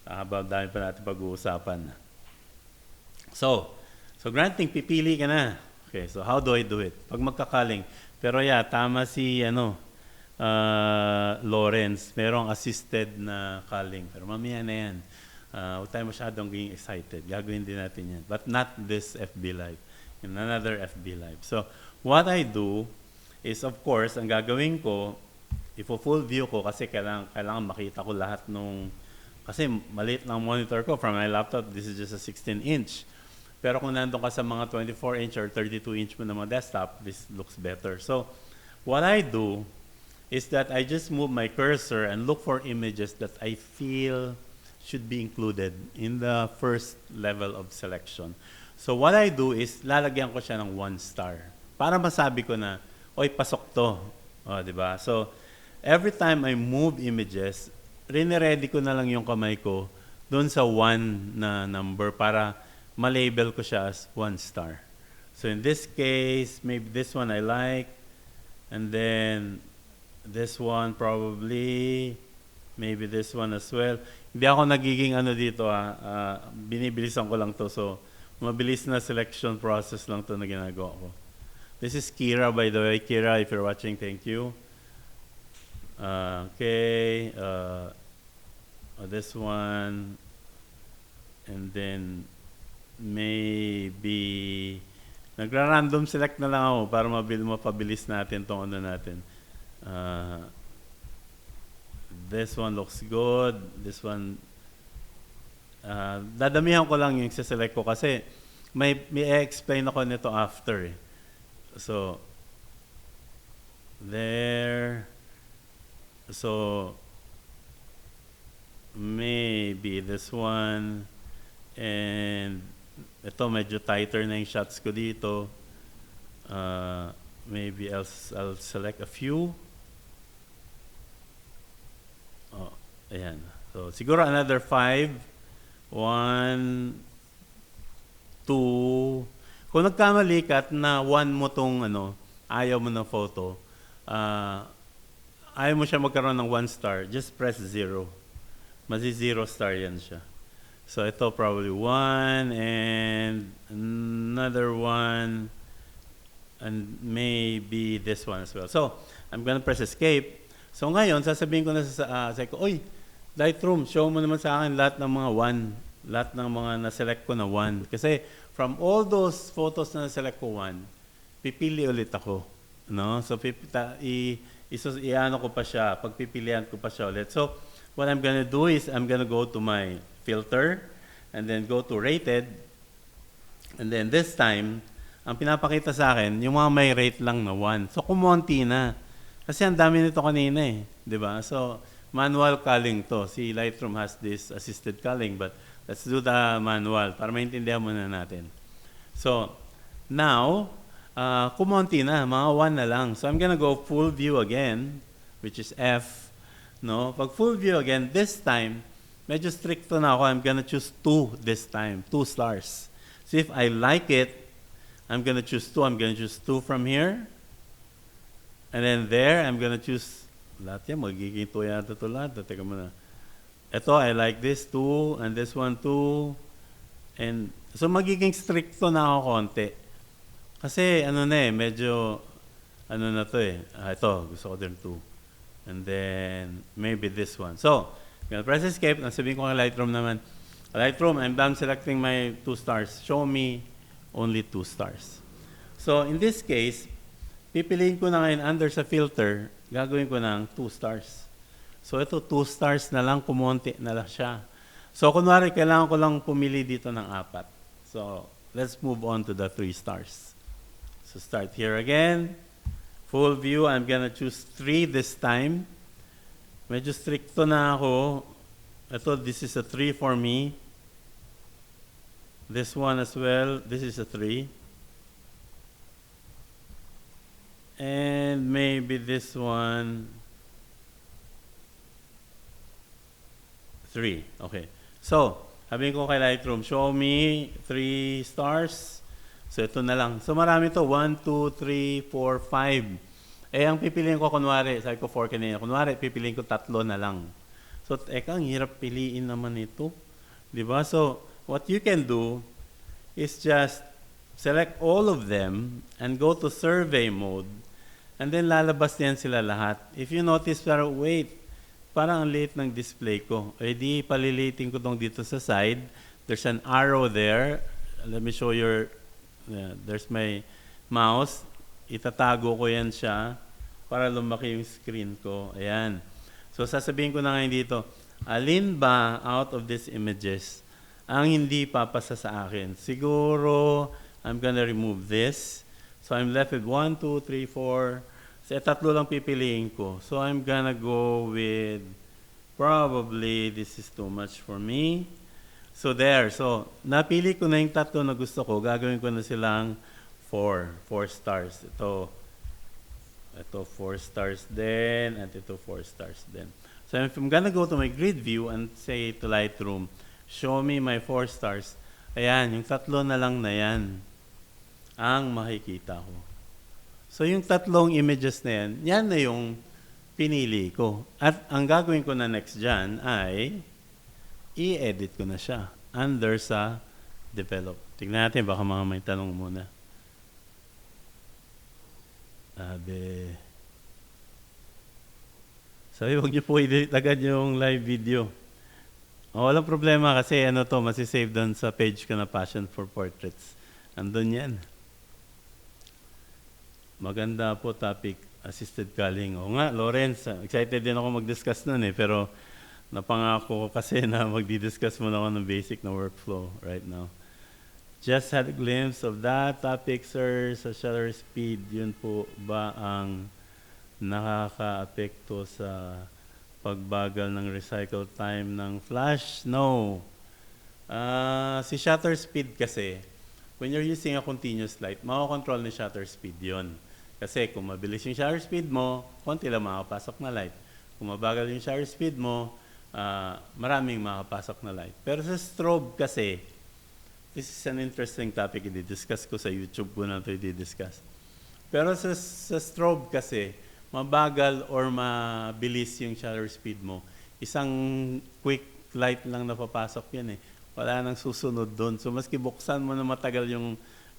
Dami pa natin pag-uusapan. So granting, pipili ka na. Okay, so how do I do it? Pag magkakaling. Pero yeah, tama si Lawrence, merong assisted na culling. Pero mamaya na yan. Huwag tayo masyadong being excited. Gagawin din natin yan. But not this FB Live. In another FB Live. So, what I do is, of course, ang gagawin ko, full view ko kasi kailangan makita ko lahat kasi maliit lang monitor ko from my laptop. This is just a 16-inch. Pero kung nandun ka sa mga 24-inch or 32-inch mo na mga desktop, this looks better. So, what I do is that I just move my cursor and look for images that I feel should be included in the first level of selection. So, what I do is lalagyan ko siya ng 1 star. Para masabi ko na, pasok to. Diba? So, every time I move images, ready ko na lang yung kamay ko doon sa 1 na number para ma-label ko siya as 1 star. So in this case, maybe this one I like, and then this one probably, maybe this one as well. Hindi ako nagiging dito binibilisan ko lang to. So mabilis na selection process lang to na ginagawa ko. This is Kira, by the way. Kira, if you're watching, thank you. Okay. This one, and then maybe nagra-random select na lang ako para mapabilis natin tong natin. This one looks good. This one, dadamihan ko lang yung select ko kasi may explain ako nito after eh. So, there. So, maybe this one, and ito medyo tighter na yung shots ko dito. Maybe I'll select a few. Ayan. So siguro another 5. 1, 2. Kung nagkamali ka at na 1 mo tong ayaw mo ng photo, ayaw mo siya magkaroon ng 1 star, just press 0. Mazi-0 star yan siya. So ito probably 1 and another 1 and maybe this one as well. So I'm gonna press escape. So ngayon sasabihin ko na sa ko, Lightroom, show mo naman sa akin lahat ng mga lahat ng mga na-select ko na 1. Kasi from all those photos na na-select ko 1, pipili ulit ako. No? So, i-ano ko pa siya, pagpipilian ko pa siya ulit. So, what I'm gonna do is, I'm gonna go to my filter, and then go to rated, and then this time, ang pinapakita sa akin, yung mga may rate lang na 1. So, kumonti na. Kasi ang dami nito kanina eh. Di ba? So, manual culling to. Si Lightroom has this assisted culling, but let's do the manual para maintindihan muna natin. So, now, kumonti na. Mga 1 na lang. So, I'm gonna go full view again, which is F. No? Pag full view again, this time, medyo stricto na ako. I'm gonna choose 2 this time. 2 stars. So, if I like it, I'm gonna choose 2. I'm gonna choose 2 from here. And then there, I'm gonna choose, lahat yan, magiging 2 yata ito lahat. Teka muna. Ito, I like this 2, and this one 2. And, so magiging stricto na ako konti. Kasi, ano na eh, medyo, ano na to eh. Ito, gusto ko din 2. And then, maybe this one. So, I'm gonna press escape. Sabihin ko kay Lightroom naman, Lightroom, I'm done selecting my 2 stars. Show me only 2 stars. So, in this case, pipiliin ko na ngayon under sa filter, gagawin ko ng 2 stars. So, ito 2 stars na lang, kumonti na lang siya. So, kunwari, kailangan ko lang pumili dito ng 4. So, let's move on to the 3 stars. So, start here again. Full view, I'm gonna choose 3 this time. Medyo stricto na ako. Ito, this is a 3 for me. This one as well, this is a 3. And maybe this one, 3. Okay. So, sabihin ko kay Lightroom, show me 3 stars. So, ito na lang. So, marami to. 1, 2, 3, 4, 5. Eh, ang pipiliin ko, kunwari, sabi ko 4 kanina. Kunwari, pipiliin ko 3 na lang. So, ang hirap piliin naman ito. Diba? So, what you can do is just select all of them and go to survey mode. And then lalabas yan sila lahat. If you notice, pero wait, parang ang liit ng display ko. Eh di, paliliitin ko tong dito sa side. There's an arrow there. Let me show you. There's my mouse. Itatago ko yan siya para lumaki yung screen ko. Ayan. So sasabihin ko na ngayon dito, alin ba out of these images ang hindi papasa sa akin? Siguro, I'm gonna remove this. So I'm left with 1, 2, 3, 4. So 3 lang pipiliin ko. So I'm gonna go with, probably this is too much for me. So there. So napili ko na yung 3 na gusto ko. Gagawin ko na silang 4 stars. Ito 4 stars din. At ito 4 stars din. So if I'm gonna go to my grid view and say to Lightroom, show me my 4 stars. Ayan, yung 3 na lang na yan ang makikita ko. So yung 3 images na yan na yung pinili ko. At ang gagawin ko na next dyan ay i-edit ko na siya under sa develop. Tignan natin, baka mga may tanong muna. Sabi, huwag niyo po i-delete agad yung live video. Walang problema kasi masisave doon sa page ko na Passion for Portraits. Andun yan. Maganda po topic, assisted culling. O nga, Lawrence, excited din ako mag-discuss nun pero napangako ko kasi na magdi-discuss muna ako ng basic na workflow right now. Just had a glimpse of that topic, sir, sa shutter speed. Yun po ba ang nakaka-apekto sa pagbagal ng recycle time ng flash? No. Si shutter speed kasi, when you're using a continuous light, makakontrol ni shutter speed yon. Kasi kung mabilis yung shutter speed mo, konti lang makapasok na light. Kung mabagal yung shutter speed mo, maraming makapasok na light. Pero sa strobe kasi, this is an interesting topic, i-discuss ko sa YouTube ko na ito i-discuss. Pero sa strobe kasi, mabagal or mabilis yung shutter speed mo, isang quick light lang napapasok yan Wala nang susunod doon. So maski buksan mo na matagal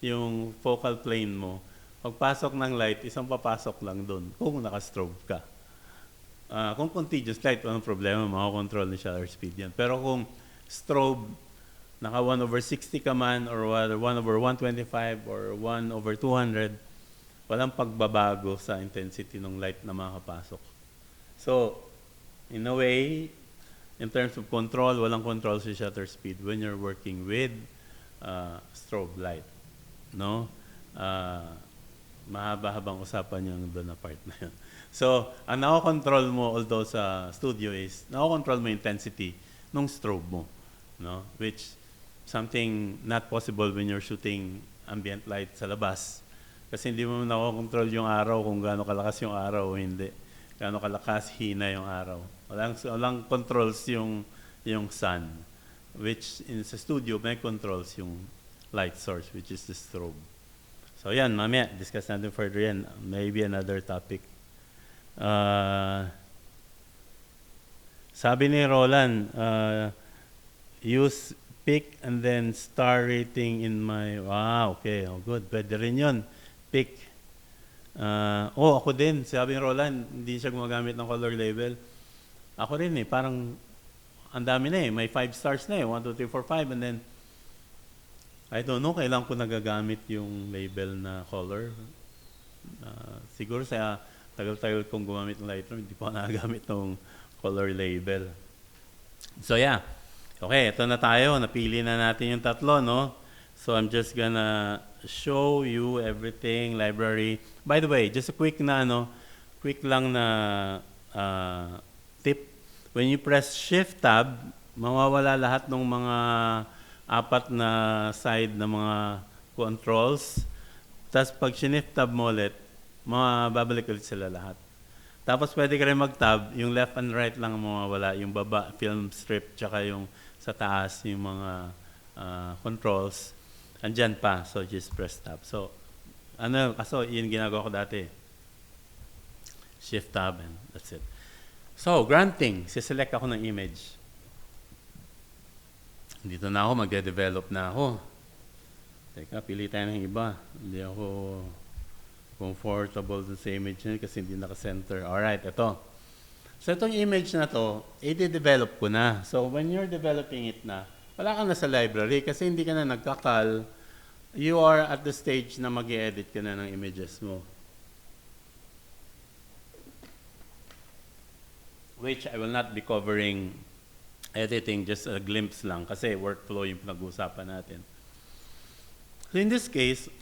yung focal plane mo, pagpasok ng light, isang papasok lang doon kung naka-strobe ka. Kung continuous light, walang problema, makakontrol ni shutter speed yan. Pero kung strobe, naka 1/60 ka man or 1/125 or 1/200, walang pagbabago sa intensity ng light na makapasok. So, in a way, in terms of control, walang control sa shutter speed when you're working with strobe light. No? Mahaba-habang usapan yung doon na part na yun. So, ang nako-control mo, although sa studio, is nako-control mo yung intensity ng strobe mo. No? Which, something not possible when you're shooting ambient light sa labas. Kasi hindi mo nako-control yung araw kung gaano kalakas yung araw o hindi. Gaano kalakas, hina yung araw. Walang controls yung sun. Which, sa studio, may controls yung light source, which is the strobe. So yan, mamaya, discuss natin further yan. Maybe another topic. Sabi ni Roland, use pick and then star rating in my... Wow, okay, oh, good. Pwede rin yun. Pick. Ako din. Sabi ni Roland, hindi siya gumagamit ng color label. Ako rin parang ang dami na may 5 stars na 1, 2, 3, 4, 5, and then I don't know, kailan ko nagagamit yung label na color. Siguro sa tagal-tagal kong gumamit ng Lightroom, hindi pa ako nagagamit ng color label. So yeah, okay, ito na tayo. Napili na natin yung tatlo, no? So I'm just gonna show you everything, library. By the way, just a quick lang na tip. When you press Shift Tab, mawawala lahat ng mga 4 na side na mga controls. Tapos pag Shift Tab mo ulit, mababalik ulit sila lahat. Tapos pwede ka rin mag-tab, yung left and right lang mawawala, yung baba, film strip, tsaka yung sa taas, yung mga controls. Andyan pa, so just press tab. So, yun ginagawa ko dati. Shift tab and that's it. So, granting, siselect ako ng image. Dito na ako, magde-develop na ako. Teka, pili tayo ng iba. Hindi ako comfortable sa image na kasi hindi naka-center. Alright, ito. So, itong image na to, i-develop ko na. So, when you're developing it na, wala ka na sa library kasi hindi ka na nagkakal. You are at the stage na mag-edit ka na ng images mo. Which I will not be covering editing, just a glimpse lang kasi workflow yung pinag-uusapan natin. So in this case,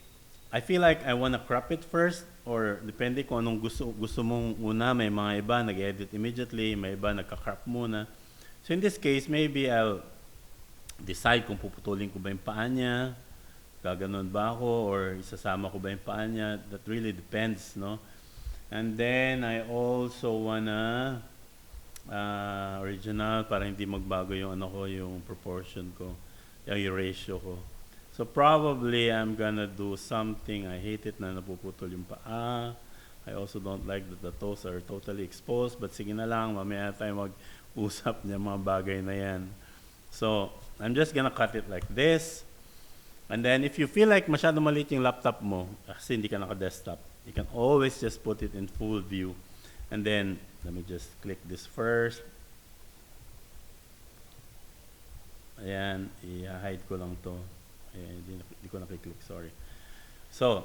I feel like I wanna crop it first or depende kung anong gusto mong una. May mga iba nag-edit immediately, may iba nagka-crop muna. So in this case, maybe I'll decide kung puputulin ko ba yung paa niya, gaganon ba ako, or isasama ko ba yung paa niya. That really depends, no? And then I also wanna original para hindi magbago yung yung proportion ko, yung ratio ko. So probably I'm gonna do something. I hate it na napuputol yung paa. I also don't like that the toes are totally exposed, but sige na lang, mamaya tayo mag-usap niya mga bagay na yan. So I'm just gonna cut it like this. And then if you feel like masyado maliit yung laptop mo, kasi hindi ka naka-desktop, you can always just put it in full view. And then let me just click this first. Ayan, i-hide ko lang to. Ayan, hindi ko nakiklik, sorry. So,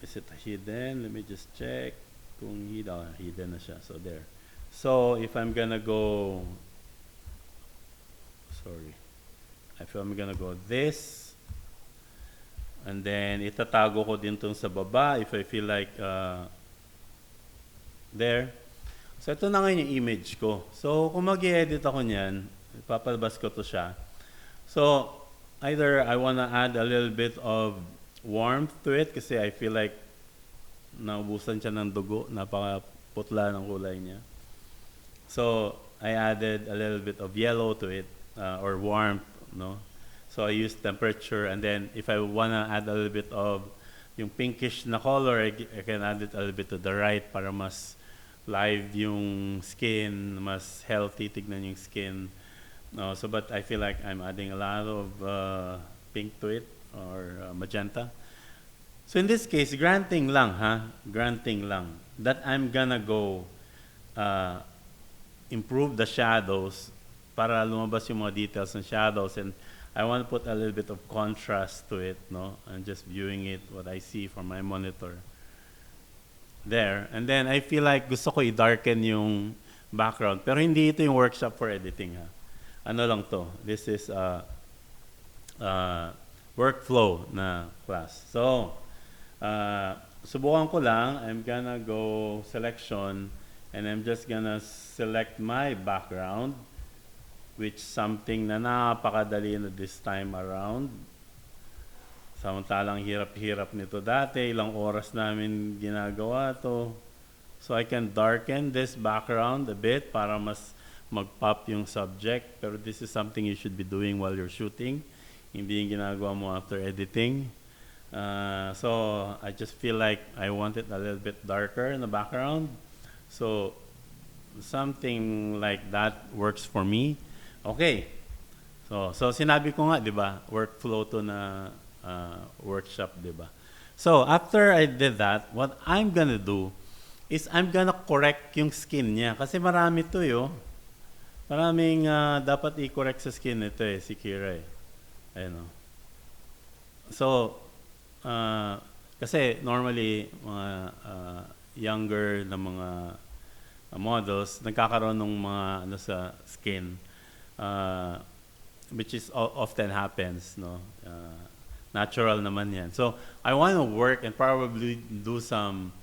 is it hidden? Let me just check. Kung hidden na siya. So, there. So, if I'm gonna go, if I'm gonna go this, and then itatago ko din tong sa baba if I feel like there. So, ito na ngayon yung image ko. So, kung mag-i-edit ako niyan, ipapalabas ko to siya. So, either I wanna add a little bit of warmth to it kasi I feel like naubusan siya ng dugo, napakaputla ng kulay niya. So, I added a little bit of yellow to it, or warmth, no? So, I used temperature, and then if I wanna add a little bit of yung pinkish na color, I can add it a little bit to the right para mas live yung skin, mas healthy tignan yung skin. No, so but I feel like I'm adding a lot of pink to it or magenta. So in this case, granting lang that I'm gonna go improve the shadows para lumabas yung mga details ng shadows, and I want to put a little bit of contrast to it, no? I'm just viewing it, what I see from my monitor. There. And then I feel like gusto ko i-darken yung background. Pero hindi ito yung workshop for editing, ha? Ano lang to? This is workflow na class. So, subukan ko lang. I'm gonna go selection and I'm just gonna select my background, which something na napakadali na this time around. Samantalang hirap-hirap nito dati, ilang oras namin ginagawa to. So I can darken this background a bit para mas mag-pop yung subject. Pero this is something you should be doing while you're shooting. Hindi yung ginagawa mo after editing. So I just feel like I want it a little bit darker in the background. So something like that works for me. Okay. So sinabi ko nga, di ba, workflow to na workshop, di ba? So after I did that, what I'm gonna do is I'm gonna correct yung skin niya. Kasi marami to yo. Maraming dapat i-correct sa skin nito si Kira Ayun o. So, kasi normally, mga younger na mga models, nagkakaroon ng mga sa skin, which is often happens, no? Natural naman yan. So, I want to work and probably do some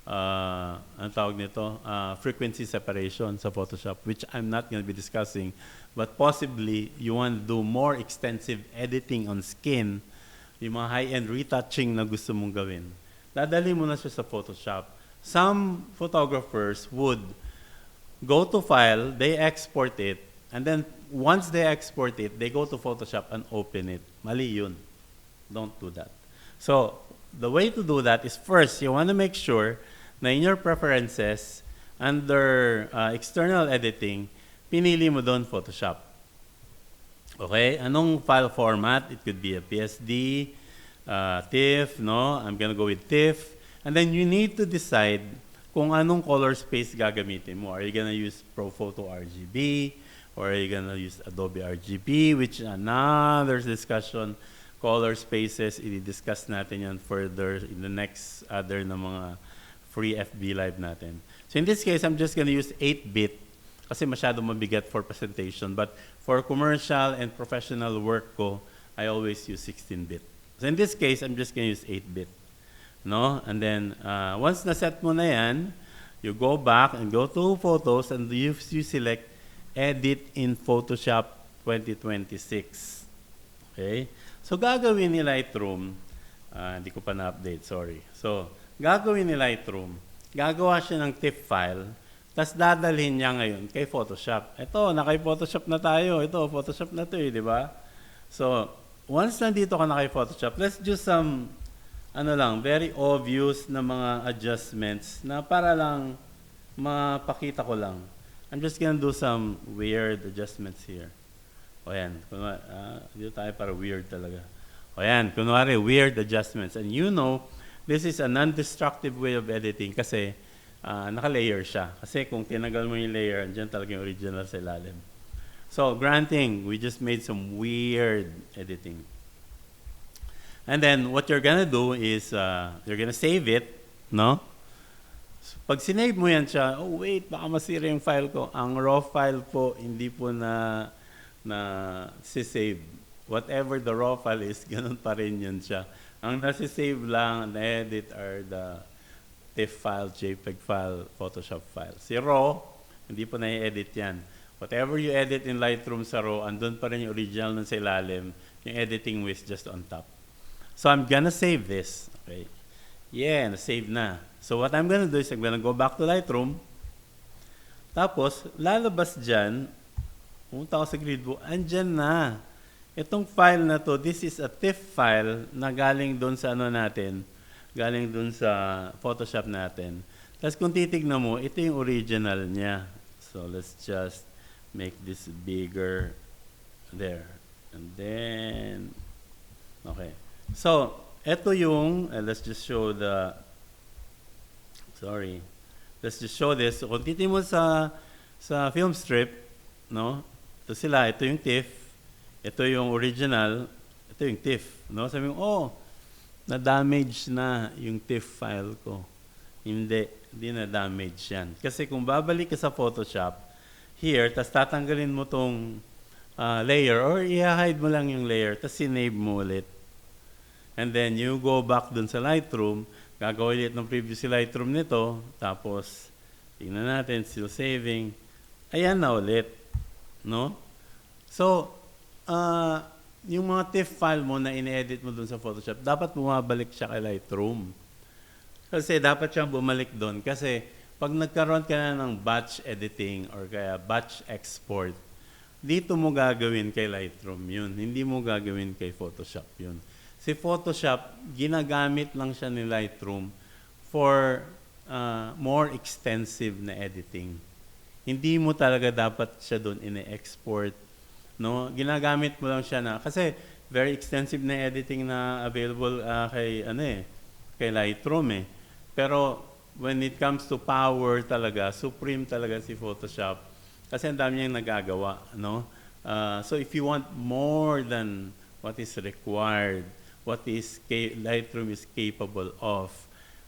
ang tawag nito, frequency separation sa Photoshop, which I'm not going to be discussing, but possibly you want to do more extensive editing on skin, yung mga high-end retouching na gusto mong gawin. Dadali mo na siya sa Photoshop. Some photographers would go to file, they export it, and then once they export it, they go to Photoshop and open it. Mali yun. Don't do that. So, the way to do that is first, you want to make sure na in your preferences, under external editing, pinili mo doon Photoshop. Okay? Anong file format? It could be a PSD, TIFF, no? I'm gonna go with TIFF. And then you need to decide kung anong color space gagamitin mo. Are you gonna use ProPhoto RGB? Or are you gonna use Adobe RGB? Which another discussion. Color spaces, i-discuss natin yan further in the next other na mga free FB Live natin. So in this case, I'm just going to use 8-bit kasi masyado mabigat for presentation. But for commercial and professional work ko, I always use 16-bit. So in this case, I'm just going to use 8-bit. No? And then, once na-set mo na yan, you go back and go to Photos and you select Edit in Photoshop 2026. Okay? So, gagawin ni Lightroom, hindi ko pa na-update, sorry. So, gagawin ni Lightroom, gagawa siya ng TIFF file, tapos dadalhin niya ngayon kay Photoshop. Ito, naka-Photoshop na tayo. Ito, Photoshop na to di ba? So, once nandito ka na kay Photoshop, let's do some, very obvious na mga adjustments na para lang mapakita ko lang. I'm just gonna do some weird adjustments here. O yan, dito tayo para weird talaga. O yan, kunwari, weird adjustments. And you know, this is a non-destructive way of editing kasi naka-layer siya. Kasi kung tinagal mo yung layer, andyan talaga yung original sa ilalim. So, granting, we just made some weird editing. And then, what you're gonna do is, you're gonna save it, no? So, pag sinave mo yan siya, oh wait, baka masira yung file ko. Ang raw file po, hindi po na sisave. Whatever the raw file is, ganun pa rin yun siya. Ang nasisave lang, na-edit are the TIFF file, JPEG file, Photoshop file. Si raw, hindi po na-edit yan. Whatever you edit in Lightroom sa raw, andun pa rin yung original nun sa ilalim, yung editing with just on top. So I'm gonna save this. Okay. Yeah, na-save na. So what I'm gonna do is I'm gonna go back to Lightroom. Tapos, lalabas dyan, pumunta ako sa grid view, andyan na. Itong file na to, this is a TIFF file na galing doon sa natin, galing doon sa Photoshop natin. Tapos kung titignan mo, ito yung original niya. So let's just make this bigger there. And then, okay. So, ito yung, let's just show let's just show this. So, kung titignan mo sa film strip, no? Ito sila, ito yung TIFF, ito yung original, ito yung TIFF. No? Sabi mo, oh, na-damage na yung TIFF file ko. Hindi na-damage yan. Kasi kung babalik ka sa Photoshop, here, tas tatanggalin mo tong layer or i-hide mo lang yung layer, tas sinave mo ulit. And then you go back dun sa Lightroom, gagawin ulit ng previous si Lightroom nito, tapos tingnan natin, still saving. Ayan na ulit. No? So, yung mga TIFF file mo na in-edit mo dun sa Photoshop, dapat bumabalik siya kay Lightroom. Kasi dapat siyang bumalik doon. Kasi pag nagkaroon ka na ng batch editing or kaya batch export, dito mo gagawin kay Lightroom yun. Hindi mo gagawin kay Photoshop yun. Si Photoshop, ginagamit lang siya ni Lightroom for more extensive na editing. Hindi mo talaga dapat siya doon ine-export. No? Ginagamit mo lang siya na, kasi very extensive na editing na available kay Lightroom eh. Pero when it comes to power talaga, supreme talaga si Photoshop. Kasi ang dami niyang nagagawa, no? So if you want more than what is required, what is Lightroom is capable of,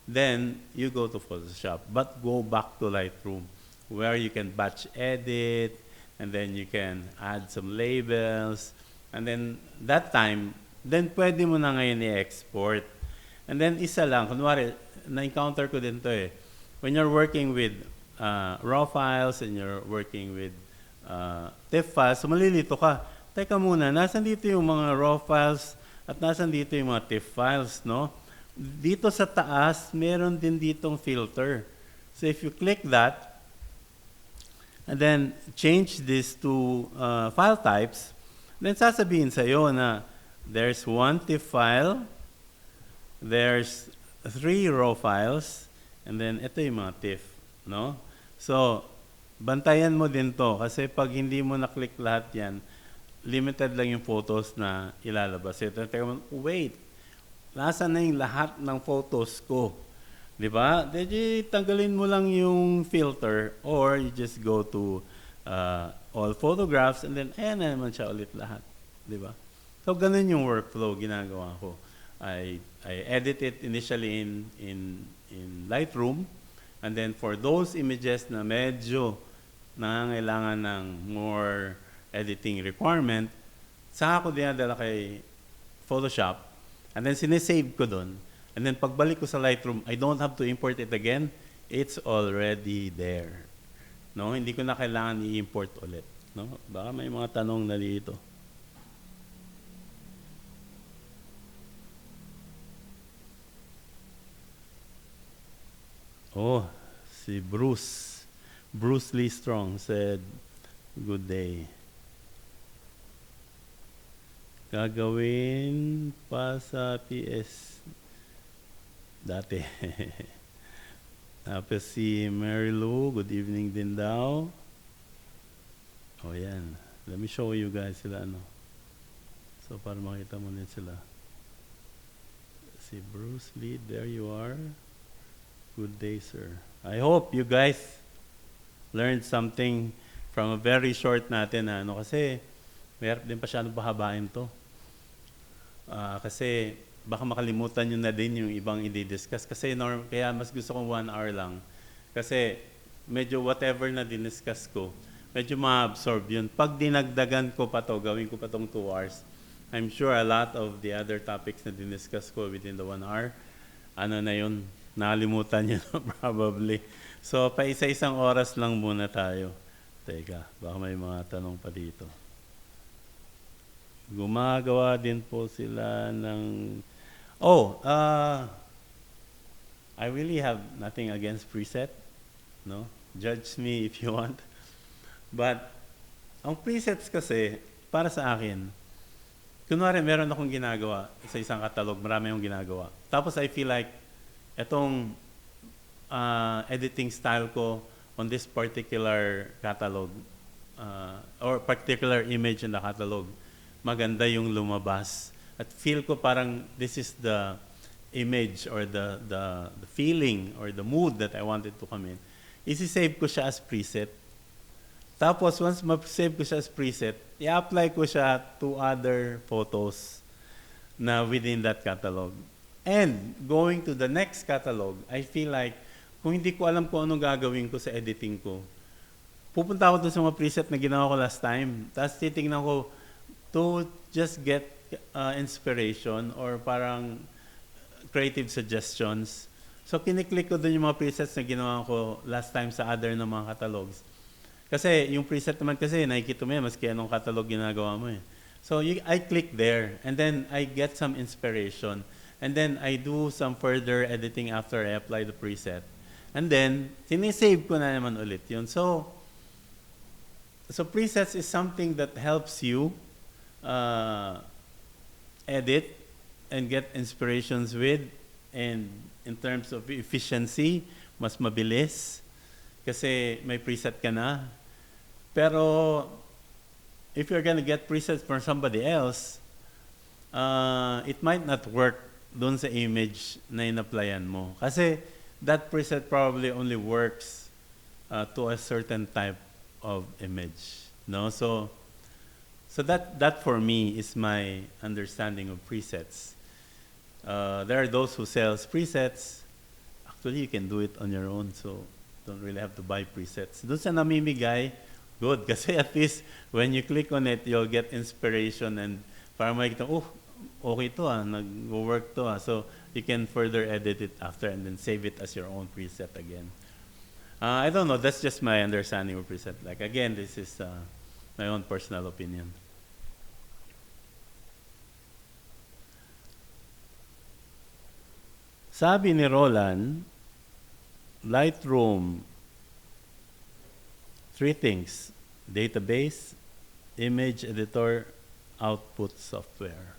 then you go to Photoshop. But go back to Lightroom, where you can batch edit, and then you can add some labels, and then that time, then pwede mo na ngayon i-export. And then isa lang, kunwari, na-encounter ko din to eh. When you're working with raw files and you're working with TIFF files, so malilito ka. Teka muna, nasan dito yung mga raw files at nasan dito yung mga TIFF files, no? Dito sa taas, meron din ditong filter. So if you click that, and then change this to file types, then sasabihin sa'yo na there's one TIFF file, there's 3 raw files, and then ito yung mga TIFF, no? So, bantayan mo din to kasi pag hindi mo na-click lahat yan, limited lang yung photos na ilalabas. Ito, wait, nasa na yung lahat ng photos ko? Di ba? Then, tanggalin mo lang yung filter or you just go to all photographs and then ayan na naman siya ulit lahat. Di ba? So, ganun yung workflow ginagawa ko. I edit it initially in Lightroom, and then for those images na medyo nangangailangan ng more editing requirement, saka ko dinadala kay Photoshop, and then sinesave ko doon, and then pagbalik ko sa Lightroom, I don't have to import it again, it's already there. No, hindi ko na kailangan i-import ulit. No, baka may mga tanong na dito. Oh, si Bruce Lee Strong said, good day. Gagawin pa sa PS dati. Tapos si Mary Lou, good evening din daw. Oh, yan. Let me show you guys sila, ano. So, para makita mo din sila. Si Bruce Lee, there you are. Good day, sir. I hope you guys learned something from a very short natin na ano, kasi mayroon din pa siya pahabain to. Kasi baka makalimutan nyo na din yung ibang i-discuss. Kasi kaya mas gusto kong 1 hour lang. Kasi medyo whatever na diniscuss ko, medyo ma-absorb yun. Pag dinagdagan ko pa to, gawin ko pa tong 2 hours, I'm sure a lot of the other topics na diniscuss ko within the 1 hour, ano na yun, nakalimutan nyo na probably. So, pa isa-isang oras lang muna tayo. Teka, baka may mga tanong pa dito. Gumagawa din po sila ng... I really have nothing against preset. No? Judge me if you want. But, ang presets kasi, para sa akin, kunwari meron akong ginagawa sa isang catalog, marami akong ginagawa. Tapos I feel like, etong editing style ko on this particular catalog or particular image in the catalog, maganda yung lumabas. At feel ko parang this is the image or the feeling or the mood that I wanted to come in. Isi-save ko siya as preset. Tapos, once ma-save ko siya as preset, i-apply ko siya to other photos na within that catalog. And going to the next catalog, I feel like, kung hindi ko alam kung anong gagawin ko sa editing ko, pupunta ako dun sa mga preset na ginawa ko last time. Tapos titignan ko to just get inspiration or parang creative suggestions. So, kiniklik ko dun yung mga presets na ginawa ko last time sa other na mga catalogs. Kasi yung preset naman kasi, nakikita mo yan, maski anong catalog ginagawa mo eh. So I click there, and then I get some inspiration. And then I do some further editing after I apply the preset. And then, sinisave ko na naman ulit yun. So presets is something that helps you edit and get inspirations with, and in terms of efficiency, mas mabilis. Kasi may preset ka na. Pero, if you're gonna get presets from somebody else, it might not work dun sa image na in-applyan mo. Kasi, that preset probably only works to a certain type of image. No? So that for me is my understanding of presets. There are those who sells presets. Actually, you can do it on your own, so don't really have to buy presets. Doon sa namimigay, good. Kasi at least when you click on it, you'll get inspiration and parang makikita, oh, okay to nag-work to So you can further edit it after and then save it as your own preset again. I don't know, that's just my understanding of preset. Like again, this is my own personal opinion. Sabi ni Roland, Lightroom, 3 things: database, image editor, output software.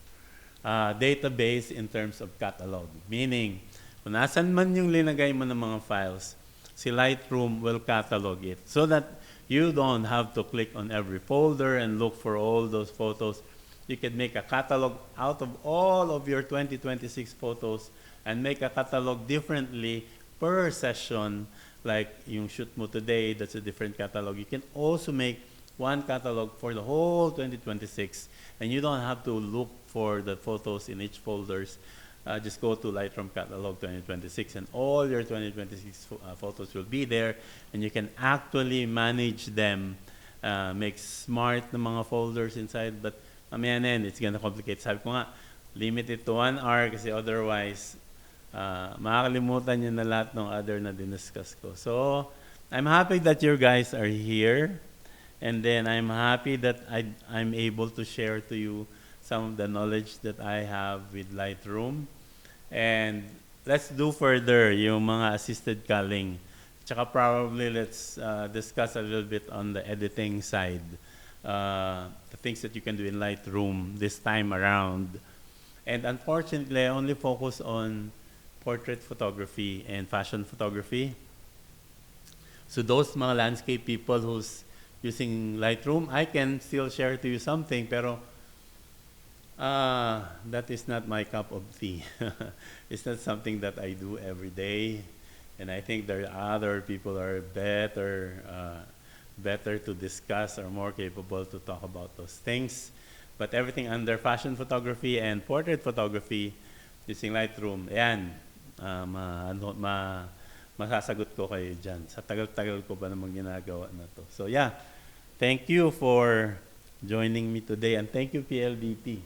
Database in terms of catalog, meaning kung nasan man yung linagay mo ng mga files, si Lightroom will catalog it so that you don't have to click on every folder and look for all those photos. You can make a catalog out of all of your 2026 photos and make a catalog differently per session. Like yung shoot mo today, that's a different catalog. You can also make one catalog for the whole 2026, and you don't have to look for the photos in each folders. Just go to Lightroom Catalog 2026, and all your 2026 photos will be there, and you can actually manage them, make smart na mga folders inside. But mamaya na yan, it's gonna complicate. Sabi ko nga, limit it to 1 hour kasi otherwise, makakalimutan nyo na lahat ng other na diniscuss ko. So, I'm happy that you guys are here. And then I'm happy that I'm able to share to you some of the knowledge that I have with Lightroom. And let's do further yung mga assisted culling. Tsaka probably let's discuss a little bit on the editing side. The things that you can do in Lightroom this time around. And unfortunately, I only focus on portrait photography and fashion photography. So those mga landscape people who's using Lightroom, I can still share to you something, pero that is not my cup of tea. It's not something that I do every day, and I think there are other people who are better to discuss or more capable to talk about those things. But everything under fashion photography and portrait photography using Lightroom, ayan, masasagot ko kayo dyan. Sa tagal-tagal ko ba namang ginagawa na to. So yeah, thank you for joining me today, and thank you PLDT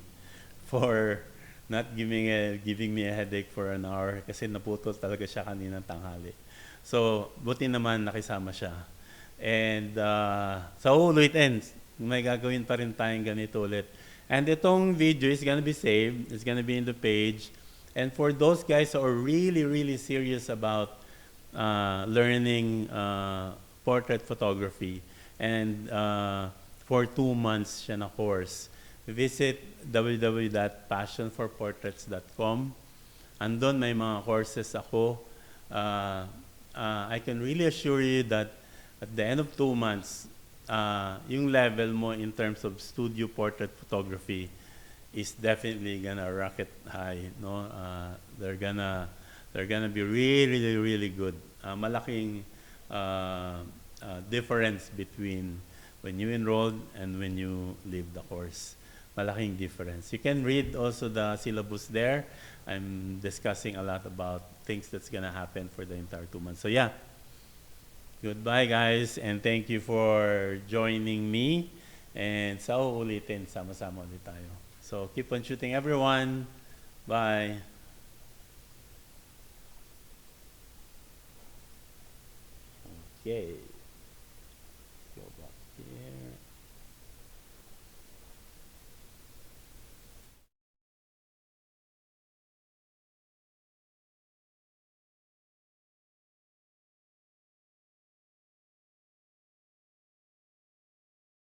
for not giving me a headache for an hour kasi naputol talaga siya kaninang tanghali. So buti naman nakisama siya. And sa ulitin, may gagawin pa rin tayong ganito ulit. And itong video is gonna be saved. It's gonna be in the page. And for those guys who are really, really serious about learning portrait photography, and for 2 months siya na course, visit www.passionforportraits.com. Andun may mga courses ako. I can really assure you that at the end of 2 months, yung level mo in terms of studio portrait photography is definitely gonna rocket high. No, they're gonna be really, really good. Malaking difference between when you enrolled and when you leave the course. Malaking difference. You can read also the syllabus there. I'm discussing a lot about things that's gonna happen for the entire 2 months. So yeah, goodbye guys, and thank you for joining me. And sa uulitin, sama-sama ulit tayo. So keep on shooting everyone. Bye. Okay.